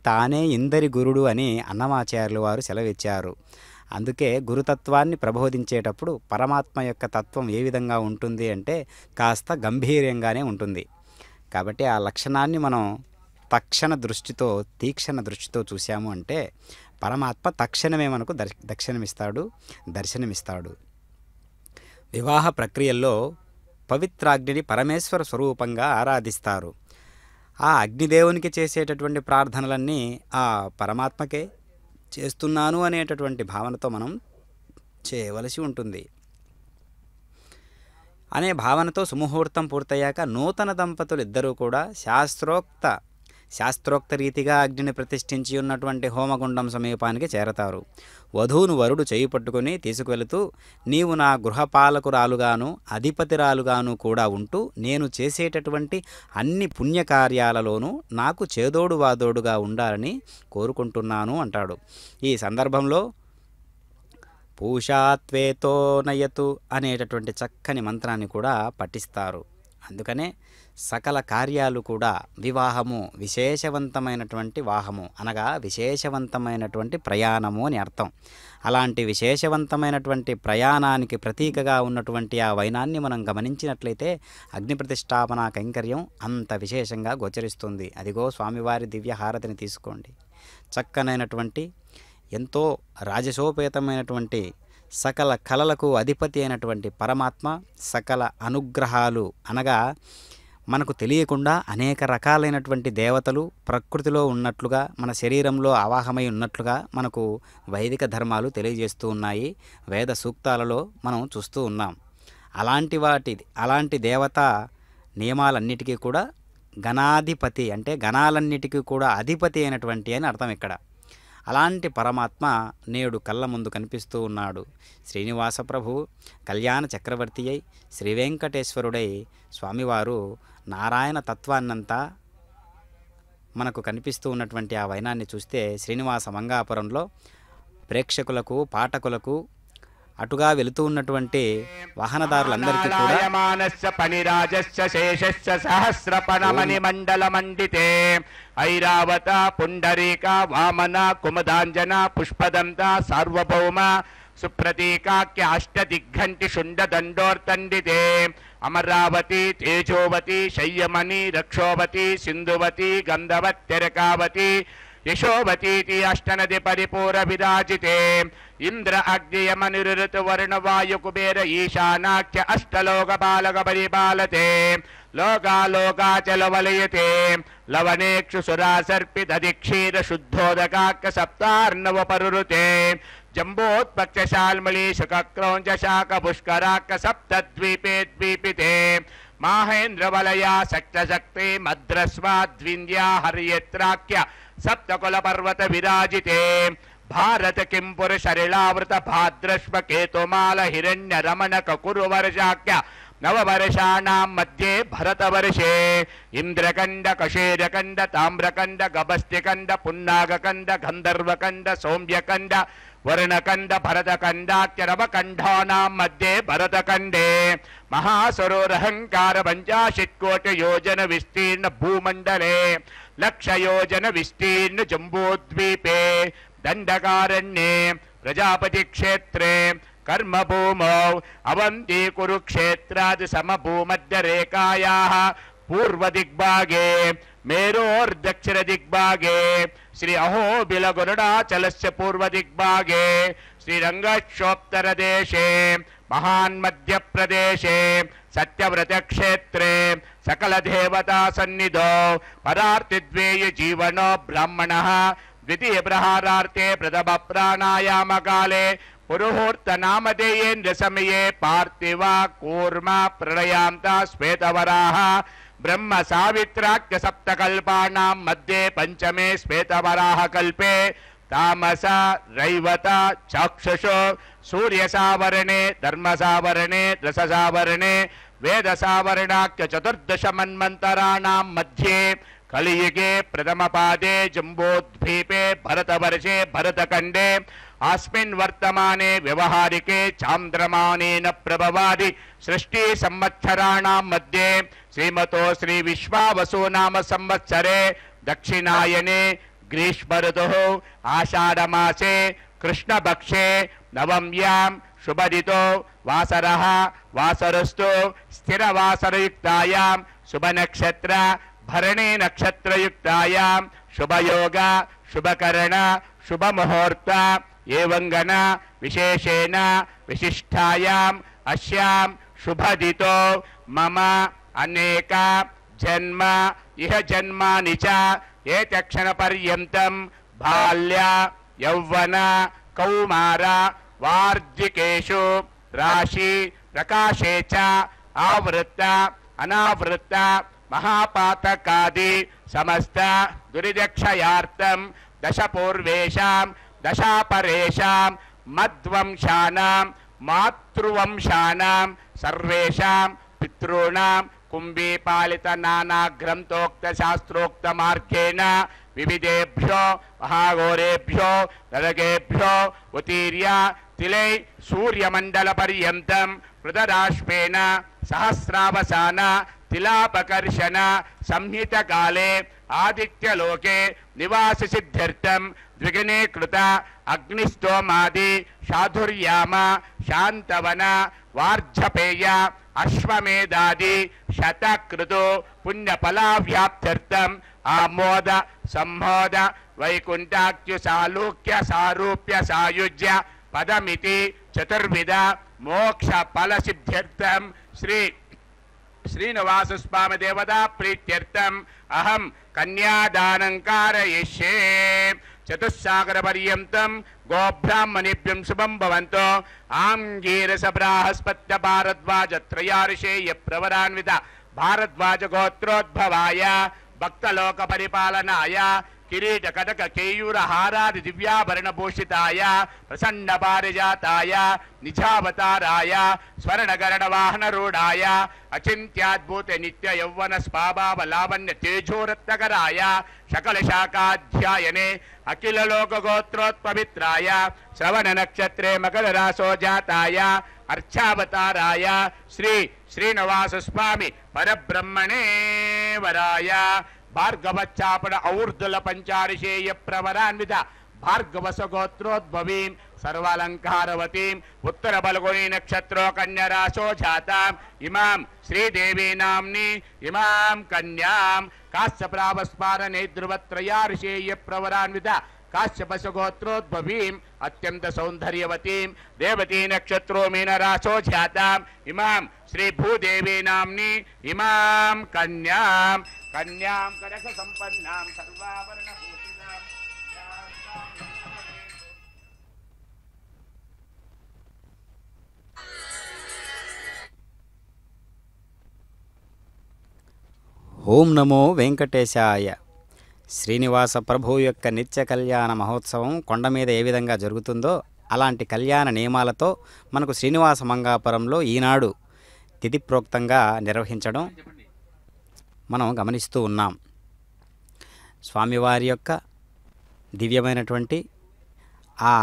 తానే ఇందరి గురుడు అని అన్నమాచార్యులు వారు సెలవిచ్చారు. అందుకే గురుతత్వాన్ని ప్రబోధించేటప్పుడు పరమాత్మ యొక్క తత్వం ఏ విధంగా ఉంటుంది అంటే కాస్త గంభీర్యంగానే ఉంటుంది. కాబట్టి ఆ లక్షణాన్ని మనం తీక్షణ దృష్టితో చూసాము అంటే పరమాత్మ తక్షణమే మనకు దర్శనమిస్తాడు. వివాహ ప్రక్రియల్లో పవిత్రాగ్నిని పరమేశ్వర స్వరూపంగా ఆరాధిస్తారు. ఆ అగ్నిదేవునికి చేసేటటువంటి ప్రార్థనలన్నీ ఆ పరమాత్మకే చేస్తున్నాను అనేటటువంటి భావనతో మనం చేయవలసి ఉంటుంది. అనే భావనతో సుముహూర్తం పూర్తయ్యాక నూతన దంపతులు ఇద్దరూ కూడా శాస్త్రోక్త రీతిగా అగ్నిని ప్రతిష్ఠించి ఉన్నటువంటి హోమగుండం సమీపానికి చేరతారు. వధువును వరుడు చేయి పట్టుకుని తీసుకువెళుతూ, నీవు నా గృహపాలకురాలుగాను అధిపతిరాలుగాను కూడా ఉంటూ నేను చేసేటటువంటి అన్ని పుణ్యకార్యాలలోనూ నాకు చేదోడు వాదోడుగా ఉండాలని కోరుకుంటున్నాను అంటాడు. ఈ సందర్భంలో పూషాత్వేతో నయతు అనేటటువంటి చక్కని మంత్రాన్ని కూడా పఠిస్తారు. అందుకనే సకల కార్యాలు కూడా వివాహము విశేషవంతమైనటువంటి వాహము అనగా విశేషవంతమైనటువంటి ప్రయాణము అని అర్థం. అలాంటి విశేషవంతమైనటువంటి ప్రయాణానికి ప్రతీకగా ఉన్నటువంటి ఆ వైనాన్ని మనం గమనించినట్లయితే అగ్ని ప్రతిష్టాపన కైంకర్యం అంత విశేషంగా గోచరిస్తుంది. అదిగో స్వామివారి దివ్య హారతిని తీసుకోండి. చక్కనైనటువంటి ఎంతో రాజసోపేతమైనటువంటి సకల కళలకు అధిపతి అయినటువంటి పరమాత్మ సకల అనుగ్రహాలు అనగా మనకు తెలియకుండా అనేక రకాలైనటువంటి దేవతలు ప్రకృతిలో ఉన్నట్లుగా, మన శరీరంలో ఆవాహమై ఉన్నట్లుగా మనకు వైదిక ధర్మాలు తెలియజేస్తూ ఉన్నాయి. వేద సూక్తాలలో మనం చూస్తూ ఉన్నాం. అలాంటి దేవతా నియమాలన్నిటికీ కూడా గణాధిపతి అంటే గణాలన్నిటికీ కూడా అధిపతి అయినటువంటి అని అర్థం ఇక్కడ. అలాంటి పరమాత్మ నేడు కళ్ళ ముందు కనిపిస్తూ ఉన్నాడు. శ్రీనివాస ప్రభు కళ్యాణ చక్రవర్తి అయి శ్రీవెంకటేశ్వరుడై స్వామివారు నారాయణ తత్వాన్నంతా మనకు కనిపిస్తూ ఉన్నటువంటి ఆ వైనాన్ని చూస్తే శ్రీనివాస మంగాపురంలో ప్రేక్షకులకు, పాఠకులకు, అటుగా వెళుతూ ఉన్నటువంటి వాహనదారులందరికీ కూడా ఐరావత పుండరీక వామన కుమదాంజన పుష్పదంత సార్వభౌమ సుప్రతీకాఖ్య అష్టదిగ్గంటి శుండదండోర్తండితే అమరావతి తేజోవతి శయ్యమణి రక్షోవతి సింధువతి గంధవత్యరకావతి యశోవతీతి అష్టనది పరిపూర విరాజితే ఇంద్ర అగ్నియమనిరుతు వరుణ వాయు కుబేర ఈశానాఖ్య అష్టలోక బాలక పరిపాలతే లోకాలోకాచల వలయతే లవనేక్షు సురాసర్పిత దిక్షీర శుద్ధోదకాఖ్య సప్తార్ణవ పరురుతే జంబోత్పక్షశాల్మళీ శుక్రౌంచ శాఖ పుష్కరాఖ్య సప్తద్వీపే ద్వీపితే మాహేంద్రవలయా శక్తశక్తే మద్రస్వాద్వింద్యా హర్యత్రాఖ్య సప్తకుల పర్వత విరాజితే భారత కింపుర శరిళావృత భాద్రశ్వ కేతుమాల హిరణ్య రమణ కకురు వర్షాఖ్య నవవర్షాణాం మధ్యే భరతవర్షే ఇంద్రకండ కషేరకండ తామ్రకండ గభస్తికండ పున్నాగకండ గంధర్వకండ సౌమ్యకండ వర్ణకండ భరతకండాఖ్యరవకంఠానాం మధ్యే భరతకండే మహాసరోరహంకార 50 కోటి యోజన విస్తీర్ణ భూమండలే లక్షయోజన విస్తీర్ణ జంబూద్వీపే దండకారణ్యే ప్రజాపతి క్షేత్రే కర్మభూమౌ అవంతి కురుక్షేత్రాది సమభూమధ్యరేఖాయాః పూర్వదిగ్భాగే మేరోర్దక్షిణ దిగ్భాగే శ్రీ అహోబిల గరుడాచలస్య పూర్వదిగ్భాగే శ్రీరంగక్షోత్తరదేశే మహాన్మధ్యప్రదేశే सत्यव्रतक्षेत्रे सकलदेवता सन्निधौ परार्तिद्वेय जीवनो ब्राह्मणः द्वितीय प्रहारार्थे प्रथम प्राणायाम काले पुरुहूर्त नामधेयेन्द्र समये पार्थिव कूर्म प्रणयान्ता श्वेतवराह ब्रह्म सावित्राख्य सप्तकल्पानां मध्ये पंचमे श्वेतवराह कल्पे तामस रैवत चाक्षुषो सूर्य सावरणे धर्म सावरणे रस सावरणे वेद सावरणाख्य चतुर्दश मन्वन्तराणां मध्ये कलियुगे प्रथम पादे जम्बोद्वीपे भरतवर्षे भरतखंडे अस्मिन् वर्तमाने व्यवहारिके चांद्रमानेन प्रभवादि सृष्टि संवत्सराणां मध्ये श्रीमतो श्री विश्वावसु नाम संवत्सरे दक्षिणायने ग्रीष्म ऋतुः आषाढ़मासे कृष्णपक्षे नवम्यां शुभदितो वासरः वासरस्तु स्थिरवासरयुक्तायां शुभनक्षत्र भरणी नक्षत्रयुक्तायां शुभयोग शुभकरण शुभमुहूर्त एवंगन विशेषेण विशिष्टायाम् अस्यां शुभदितो मम अनेक जन्म इह जन्मानि च एतक्षणपर्यन्तं बाल्य यौवन कौमार वार्धिकेषु राशि प्रकाशे च आवृत्त अनावृत्त महापातकादि समस्त दुरिदक्षयार्थं दश पूर्वेषां दशापरेषां मद्वंशानां मातृवंशानां सर्वेषां पितॄणां कुंभीपालित नानाग्रंथोक्त शास्त्रोक्त मार्गेण विविधेभ्यो महाघोरेभ्यो नरकेभ्यो उत्तीर्य तिलै सूर्यमंडल पर्यन्तं पृथराश्वेन सहस्रावसान तिलापकर्षण संहित काले आदित्यलोके निवास सिद्ध्यर्थं द्विगुणे कृत अग्निस्तोमादि शाधुर्याम शांतवन वार्झपेय अश्वमेधादि शतकृतो पुण्यफलाव्याप्त्यर्थं आमोद सम्मोद वैकुंठाख्य सालूक्य सारूप्य सायुज्य पदमिति चतुर्विध मोक्ष फल सिद्ध्यर्थं श्री श्रीनिवास स्वामी देवता प्रीत्यर्थम अहम कन्यादानं कारयिष्ये चतुस्सागर पर्यन्तं गोब्राह्मणेभ्यं शुभं भवन्तु आंगीरस बृहस्पत्य भारद्वाज त्रयार्षेय प्रवरान्वित भारद्वाज गोत्रोद्भवाय भक्तलोक परिपालनाय किरीट कटक केयूर हारादि दिव्याभरण भूषिताय प्रसन्न पारिजाताय निजावताराय स्वर्णगरण वाहन रूढ़ाय अचिंत्याद्भुत नित्य यौवन स्वाभाव लावण्य तेजोरत्नकराय सकल शाखाध्यायने अखिल लोक गोत्रोत्पवित्राय श्रवण नक्षत्रे मकर रासो जाताय अर्चावताराय श्री श्रीनिवास स्वामी परब्रह्मणे वराय भार्गवच्चापण और्दुल पंचारिषेय प्रवरान्वित भार्गवस गोत्रोद्भवीं सर्वालंकारवतीं उत्तर बलगुनी नक्षत्रो कन्या राशो जातां इमां श्रीदेवी नाम्नी इमां कन्यां काश्यप्रावस्मारणे ध्रुवत्रयार्षेय प्रवरान्वित काश्यपस गोत्रोद्भवीं अत्यंत सौंदर्यवतीं देवती नक्षत्रो मीन राशो जातां इमां श्री भूदेवी नाम्नी इमां कन्यां कन्यां कनक संपन्नां सर्वाभरण भूषितां ఓం నమో వెంకటేశాయ. శ్రీనివాస ప్రభు యొక్క నిత్య కళ్యాణ మహోత్సవం కొండ మీద ఏ విధంగా జరుగుతుందో అలాంటి కళ్యాణ నియమాలతో మనకు శ్రీనివాస మంగాపురంలో ఈనాడు తిథి ప్రోక్తంగా నిర్వహించడం మనం గమనిస్తూ ఉన్నాం. స్వామివారి యొక్క దివ్యమైనటువంటి ఆ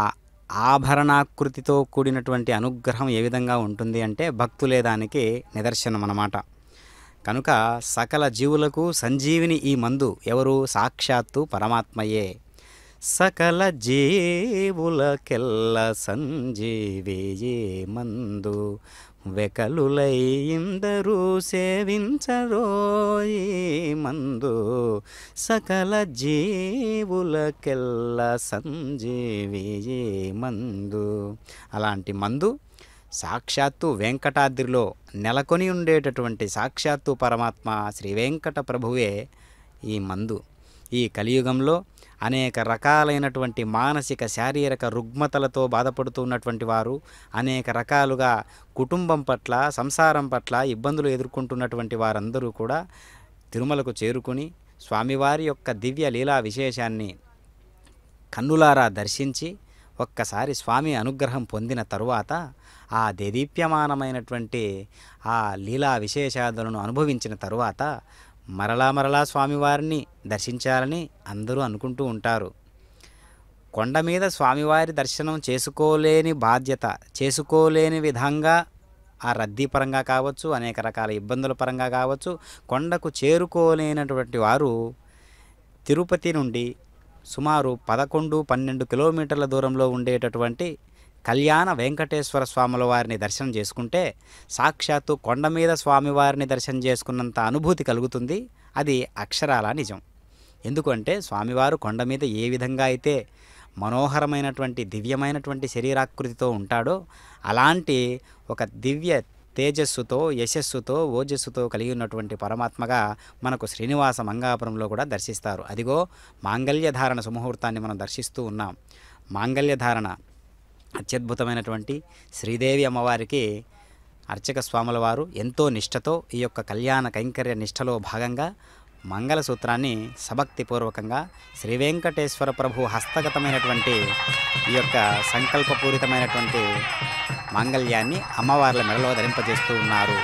ఆభరణాకృతితో కూడినటువంటి అనుగ్రహం ఏ విధంగా ఉంటుంది అంటే భక్తులే దానికి నిదర్శనం అన్నమాట. కనుక సకల జీవులకు సంజీవిని ఈ మందు ఎవరు? సాక్షాత్తు పరమాత్మయే. సకల జీవులకెల్ల సంజీవియే మందు వెకలులై ఇందరూ సేవించరో ఈ మందు. సకల జీవులకెల్ల సంజీవియే మందు. అలాంటి మందు సాక్షాత్తు వెంకటాద్రిలో నెలకొని ఉండేటటువంటి సాక్షాత్తు పరమాత్మ శ్రీ వెంకట ప్రభువే ఈ మందు. ఈ కలియుగంలో అనేక రకాలైనటువంటి మానసిక శారీరక రుగ్మతలతో బాధపడుతున్నటువంటి వారు, అనేక రకాలుగా కుటుంబం పట్ల సంసారం పట్ల ఇబ్బందులు ఎదుర్కొంటున్నటువంటి వారందరూ కూడా తిరుమలకు చేరుకుని స్వామివారి యొక్క దివ్య లీలా విశేషాన్ని కన్నులారా దర్శించి ఒక్కసారి స్వామి అనుగ్రహం పొందిన తరువాత ఆ దేదీప్యమానమైనటువంటి ఆ లీలా విశేషాలను అనుభవించిన తరువాత మరలా స్వామివారిని దర్శించాలని అందరూ అనుకుంటూ ఉంటారు. కొండ మీద స్వామివారి దర్శనం చేసుకోలేని బాధ్యత, చేసుకోలేని విధంగా ఆ రద్దీ పరంగా కావచ్చు, అనేక రకాల ఇబ్బందుల పరంగా కావచ్చు, కొండకు చేరుకోలేనటువంటి వారు తిరుపతి నుండి సుమారు 11-12 కిలోమీటర్ల దూరంలో ఉండేటటువంటి కళ్యాణ వెంకటేశ్వర స్వాముల వారిని దర్శనం చేసుకుంటే సాక్షాత్తు కొండ మీద స్వామివారిని దర్శనం చేసుకున్నంత అనుభూతి కలుగుతుంది. అది అక్షరాల నిజం. ఎందుకంటే స్వామివారు కొండ మీద ఏ విధంగా అయితే మనోహరమైనటువంటి దివ్యమైనటువంటి శరీరాకృతితో ఉంటాడో అలాంటి ఒక దివ్య తేజస్సుతో, యశస్సుతో, ఓజస్సుతో కలిగి ఉన్నటువంటి పరమాత్మగా మనకు శ్రీనివాస మంగాపురంలో కూడా దర్శిస్తారు. అదిగో మాంగళ్యధారణ సుముహూర్తాన్ని మనం దర్శిస్తూ ఉన్నాం. మాంగళ్యధారణ అత్యద్భుతమైనటువంటి శ్రీదేవి అమ్మవారికి అర్చక స్వాముల వారు ఎంతో నిష్ఠతో ఈ యొక్క కళ్యాణ కైంకర్య నిష్ఠలో భాగంగా మంగళసూత్రాన్ని సభక్తిపూర్వకంగా శ్రీ వెంకటేశ్వర ప్రభు హస్తగతమైనటువంటి ఈ యొక్క సంకల్పపూరితమైనటువంటి మాంగళ్యాన్ని అమ్మవార్ల మెడలో ధరింపజేస్తూ ఉన్నారు.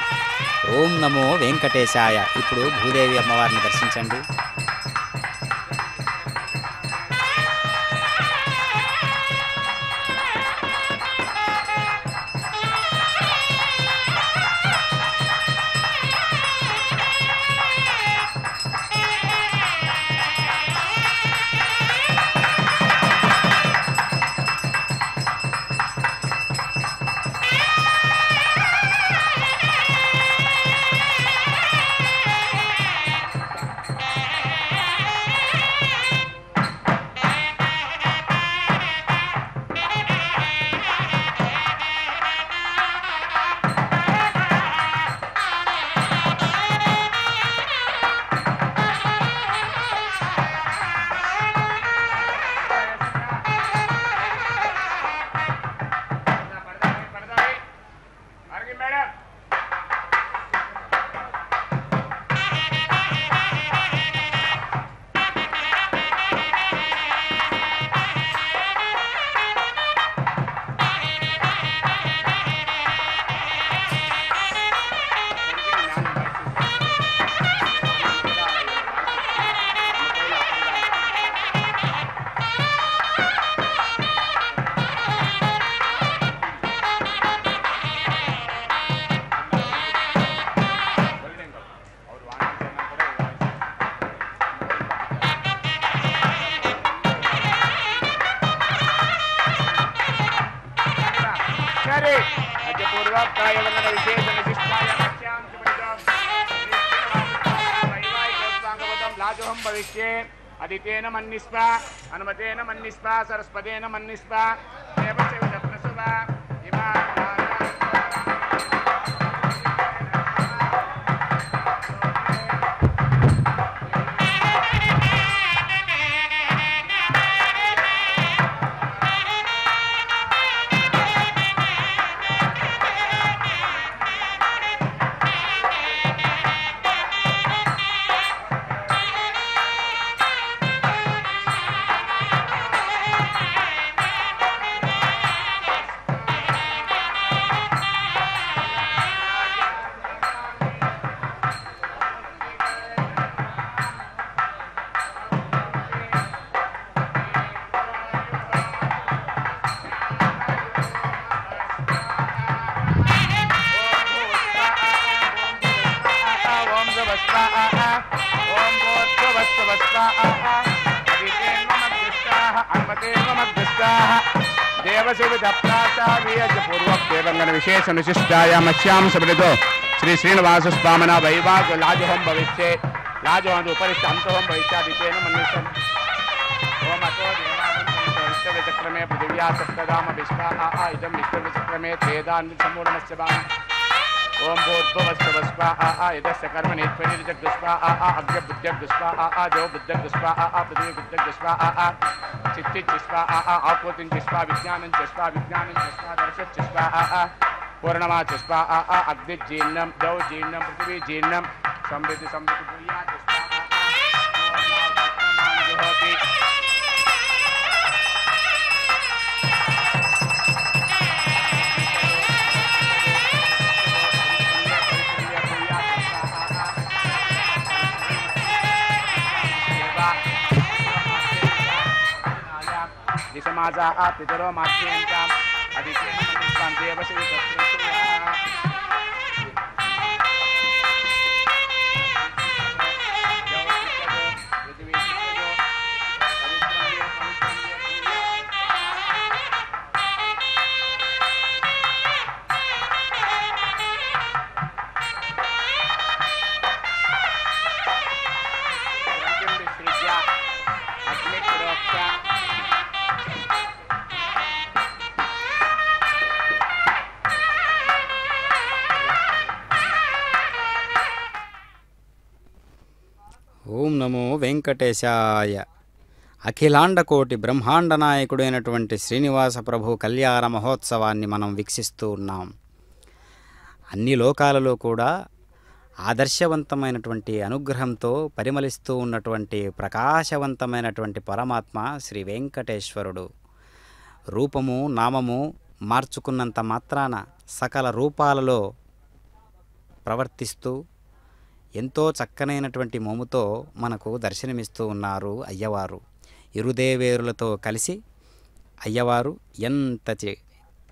ఓం నమో వెంకటేశాయ. ఇప్పుడు భూదేవి అమ్మవారిని దర్శించండి. अदितेन मन्निस्वा अनुमतेन मन्निस्वा सरस्वतेन मन्निस्वा देवस्य विदप्नसुवा विशेष विशिष्टाया मत्स्यां सबृतो श्री श्रीनिवास स्वामना वैवाग लाजोहम भविष्ये लाजोहम उपरिष्ट अंतोहम भविष्यादितेन मन्निष्यन् ओम अतो देवानं विश्वविचक्रमे पृथिव्या सप्तधाम विश्वा इदं विश्वविचक्रमे त्रेदान् समूढमस्यवान् ओम भूर्भुवस्वस्वा इदस्य कर्मणेत्वनिर्जगुस्वा अग्रबुद्धगुस्वा देवबुद्धगुस्वा पृथ्वीबुद्धगुस्वा चित्तिच्चिस्वा आपूतिञ्चिस्वा विज्ञानञ्चिस्वा विज्ञानञ्चिस्वा दर्शच्चिस्वा पूर्णमाचिस्वा अग्निजीर्णं द्यौजीर्णं पृथिवीजीर्णं समृद्धि समृद्धिभूयाचिस्वा दिशमाजा पितरो माध्येन्ताम् अधिकेन देवश्री ఓం నమో వెంకటేశాయ. అఖిలాండకోటి బ్రహ్మాండ నాయకుడైనటువంటి శ్రీనివాస ప్రభు కళ్యాణ మహోత్సవాన్ని మనం వీక్షిస్తూ ఉన్నాం. అన్ని లోకాలలో కూడా ఆదర్శవంతమైనటువంటి అనుగ్రహంతో పరిమళిస్తూ ఉన్నటువంటి ప్రకాశవంతమైనటువంటి పరమాత్మ శ్రీ వెంకటేశ్వరుడు. రూపము నామము మార్చుకున్నంత మాత్రాన సకల రూపాలలో ప్రవర్తిస్తూ ఎంతో చక్కనైనటువంటి మోముతో మనకు దర్శనమిస్తూ ఉన్నారు అయ్యవారు. ఇరుదేవేరులతో కలిసి అయ్యవారు ఎంత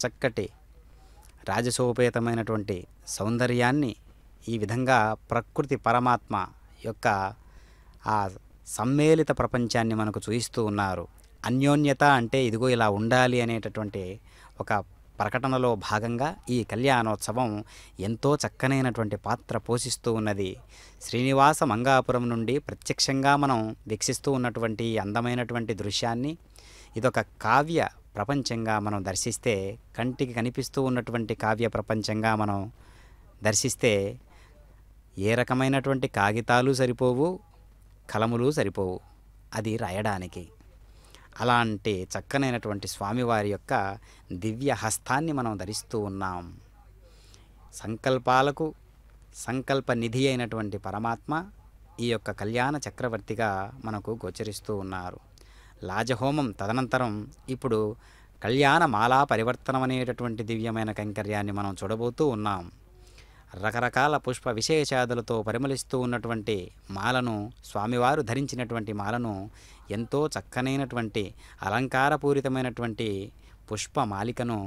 చక్కటి రాజసోపేతమైనటువంటి సౌందర్యాన్ని ఈ విధంగా ప్రకృతి పరమాత్మ యొక్క ఆ సమ్మేళిత ప్రపంచాన్ని మనకు చూపిస్తూ ఉన్నారు. అన్యోన్యత అంటే ఇదిగో ఇలా ఉండాలి అనేటటువంటి ఒక ప్రకటనలో భాగంగా ఈ కళ్యాణోత్సవం ఎంతో చక్కనైనటువంటి పాత్ర పోషిస్తూ ఉన్నది. శ్రీనివాస మంగాపురం నుండి ప్రత్యక్షంగా మనం వీక్షిస్తూ ఉన్నటువంటి అందమైనటువంటి దృశ్యాన్ని ఇదొక కావ్య ప్రపంచంగా మనం దర్శిస్తే, కంటికి కనిపిస్తూ ఉన్నటువంటి కావ్య ప్రపంచంగా మనం దర్శిస్తే ఏ రకమైనటువంటి కాగితాలు సరిపోవు, కలములు సరిపోవు అది రాయడానికి. అలాంటి చక్కనైనటువంటి స్వామివారి యొక్క దివ్య హస్తాన్ని మనం ధరిస్తూ ఉన్నాం. సంకల్పాలకు సంకల్ప నిధి అయినటువంటి పరమాత్మ ఈ యొక్క కళ్యాణ చక్రవర్తిగా మనకు గోచరిస్తూ ఉన్నారు. లాజహోమం తదనంతరం ఇప్పుడు కళ్యాణ మాలా పరివర్తనం అనేటటువంటి దివ్యమైన కైంకర్యాన్ని మనం చూడబోతూ ఉన్నాం. రకరకాల పుష్ప విశేషాదులతో పరిమళిస్తూ ఉన్నటువంటి మాలను, స్వామివారు ధరించినటువంటి మాలను ఎంతో చక్కనైనటువంటి అలంకారపూరితమైనటువంటి పుష్పమాలికను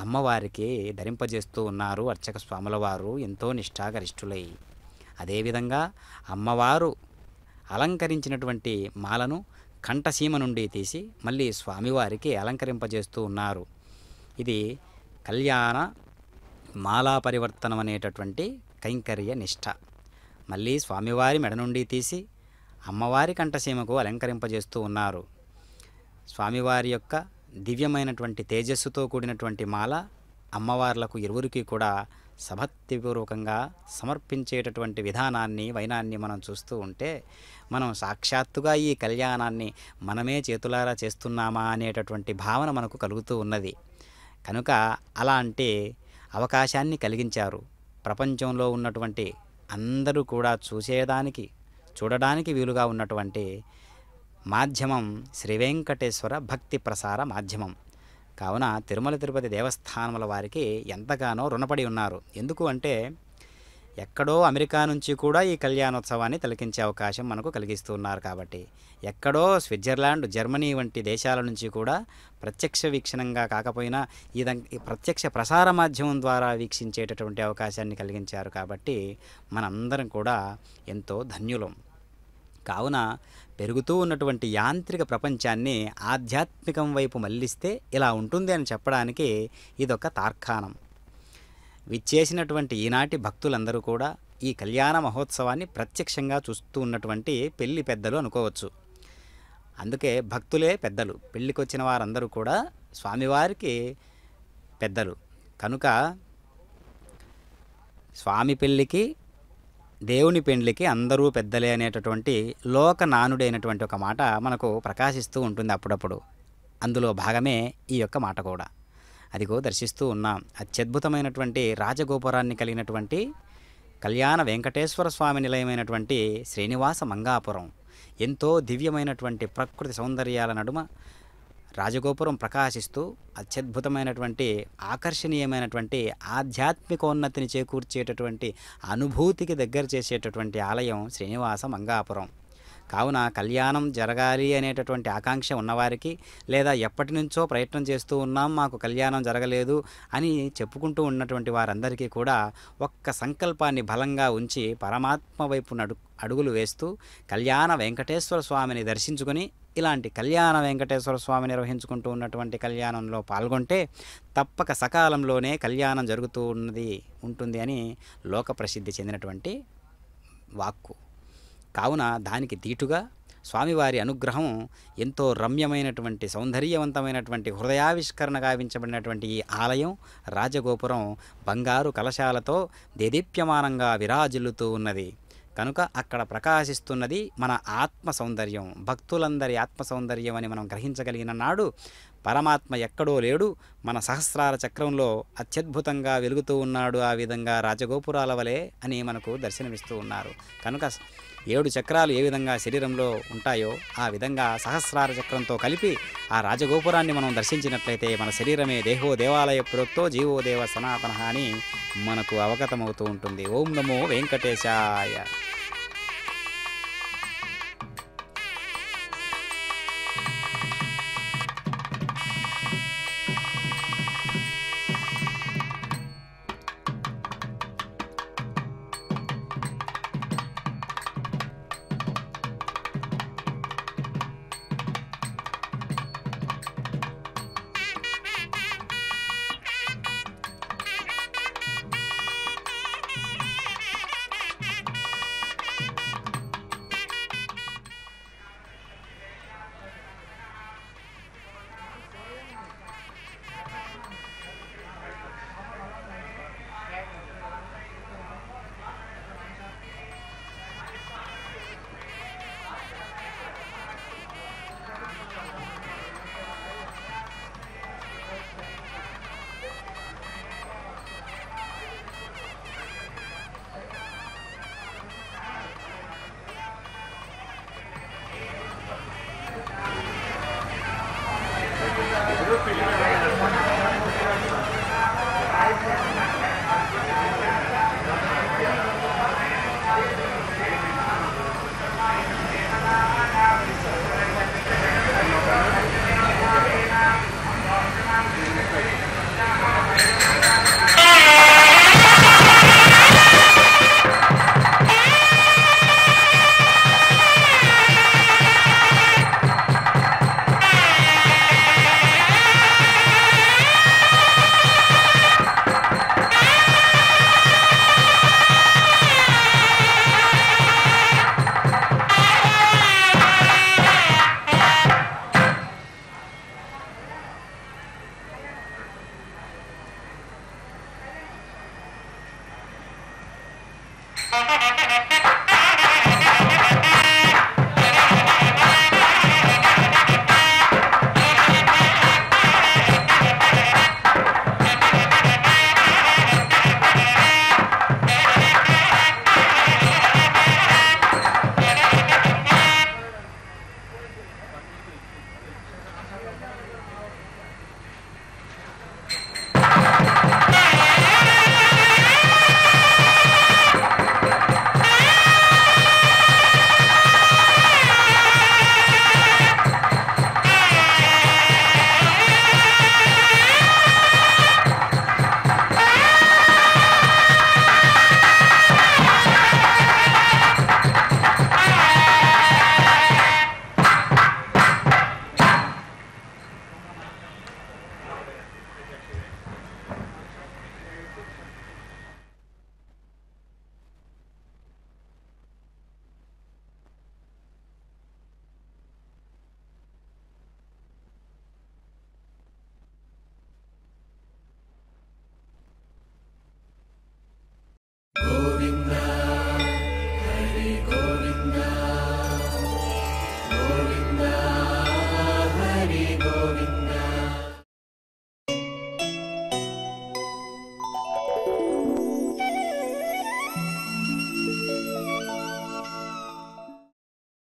అమ్మవారికి ధరింపజేస్తూ ఉన్నారు అర్చక స్వాముల వారు ఎంతో నిష్ఠాగరిష్ఠులై. అదేవిధంగా అమ్మవారు అలంకరించినటువంటి మాలను కంఠసీమ నుండి తీసి మళ్ళీ స్వామివారికి అలంకరింపజేస్తూ ఉన్నారు. ఇది కళ్యాణ మాలా పరివర్తనం అనేటటువంటి కైంకర్య నిష్ఠ. మళ్ళీ స్వామివారి మెడ నుండి తీసి అమ్మవారి కంఠసీమకు అలంకరింపజేస్తూ ఉన్నారు. స్వామివారి యొక్క దివ్యమైనటువంటి తేజస్సుతో కూడినటువంటి మాల అమ్మవార్లకు ఇరువురికి కూడా సమర్పితపూర్వకంగా సమర్పించేటటువంటి విధానాన్ని, వైనాన్ని మనం చూస్తూ ఉంటే మనం సాక్షాత్తుగా ఈ కళ్యాణాన్ని మనమే చేతులారా చేస్తున్నామా అనేటటువంటి భావన మనకు కలుగుతూ ఉన్నది. కనుక అలాంటి అవకాశాన్ని కలిగించారు. ప్రపంచంలో ఉన్నటువంటి అందరూ కూడా చూడడానికి వీలుగా ఉన్నటువంటి మాధ్యమం శ్రీ వెంకటేశ్వర భక్తి ప్రసార మాధ్యమం. కావున తిరుమల తిరుపతి దేవస్థానముల వారికి ఎంతగానో రుణపడి ఉన్నారు. ఎందుకు అంటే ఎక్కడో అమెరికా నుంచి కూడా ఈ కళ్యాణోత్సవాన్ని తిలకించే అవకాశం మనకు కలిగిస్తూ ఉన్నారు. కాబట్టి ఎక్కడో స్విట్జర్లాండ్, జర్మనీ వంటి దేశాల నుంచి కూడా ప్రత్యక్ష వీక్షణంగా కాకపోయినా ఈ ప్రత్యక్ష ప్రసార మాధ్యమం ద్వారా వీక్షించేటటువంటి అవకాశాన్ని కలిగించారు. కాబట్టి మనందరం కూడా ఎంతో ధన్యులం. కావున పెరుగుతూ ఉన్నటువంటి యాంత్రిక ప్రపంచాన్ని ఆధ్యాత్మికం వైపు మళ్లిస్తే ఇలా ఉంటుంది అని చెప్పడానికి ఇదొక తార్కాణం. విచ్చేసినటువంటి ఈనాటి భక్తులందరూ కూడా ఈ కళ్యాణ మహోత్సవాన్ని ప్రత్యక్షంగా చూస్తూ ఉన్నటువంటి పెళ్లి పెద్దలు అనుకోవచ్చు. అందుకే భక్తులే పెద్దలు. పెళ్ళికొచ్చిన వారందరూ కూడా స్వామివారికి పెద్దలు. కనుక స్వామి పెళ్ళికి దేవుని పెండ్లికి అందరూ పెద్దలే అనేటటువంటి లోక నానుడైనటువంటి ఒక మాట మనకు ప్రకాశిస్తూ ఉంటుంది అప్పుడప్పుడు. అందులో భాగమే ఈ యొక్క మాట కూడా. అదిగో దర్శిస్తూ ఉన్నాం. అత్యద్భుతమైనటువంటి రాజగోపురాన్ని కలిగినటువంటి కళ్యాణ వెంకటేశ్వర స్వామి నిలయమైనటువంటి శ్రీనివాస మంగాపురం. ఎంతో దివ్యమైనటువంటి ప్రకృతి సౌందర్యాల నడుమ రాజగోపురం ప్రకాశిస్తూ అత్యద్భుతమైనటువంటి ఆకర్షణీయమైనటువంటి ఆధ్యాత్మికోన్నతిని చేకూర్చేటటువంటి అనుభూతికి దగ్గర చేసేటటువంటి ఆలయం శ్రీనివాస మంగాపురం. కావున కళ్యాణం జరగాలి అనేటటువంటి ఆకాంక్ష ఉన్నవారికి, లేదా ఎప్పటి నుంచో ప్రయత్నం చేస్తూ ఉన్నాం మాకు కళ్యాణం జరగలేదు అని చెప్పుకుంటూ ఉన్నటువంటి వారందరికీ కూడా ఒక్క సంకల్పాన్ని బలంగా ఉంచి పరమాత్మ వైపు అడుగులు వేస్తూ కళ్యాణ వెంకటేశ్వర స్వామిని దర్శించుకొని ఇలాంటి కళ్యాణ వెంకటేశ్వర స్వామి నిర్వహించుకుంటూ ఉన్నటువంటి కళ్యాణంలో పాల్గొంటే తప్పక సకాలంలోనే కళ్యాణం జరుగుతూ ఉంటుంది అని లోక ప్రసిద్ధి చెందినటువంటి వాక్కు. కావున దానికి దీటుగా స్వామివారి అనుగ్రహం ఎంతో రమ్యమైనటువంటి సౌందర్యవంతమైనటువంటి హృదయావిష్కరణ గావించబడినటువంటి ఈ ఆలయం రాజగోపురం బంగారు కలశాలతో దేదీప్యమానంగా విరాజిల్లుతూ ఉన్నది. కనుక అక్కడ ప్రకాశిస్తున్నది మన ఆత్మ సౌందర్యం, భక్తులందరి ఆత్మ సౌందర్యం అని మనం గ్రహించగలిగిన నాడు పరమాత్మ ఎక్కడో లేడు, మన సహస్రార చక్రంలో అత్యద్భుతంగా వెలుగుతూ ఉన్నాడు. ఆ విధంగా రాజగోపురాల వలె అని మనకు దర్శనమిస్తూ ఉన్నారు. కనుక 7 చక్రాలు ఏ విధంగా శరీరంలో ఉంటాయో ఆ విధంగా సహస్రార చక్రంతో కలిపి ఆ రాజగోపురాన్ని మనం దర్శించినట్లయితే మన శరీరమే దేహో దేవాలయ ప్రోక్తో జీవో దేవ సనాతన అని మనకు అవగతమవుతూ ఉంటుంది. ఓం నమో వెంకటేశాయ.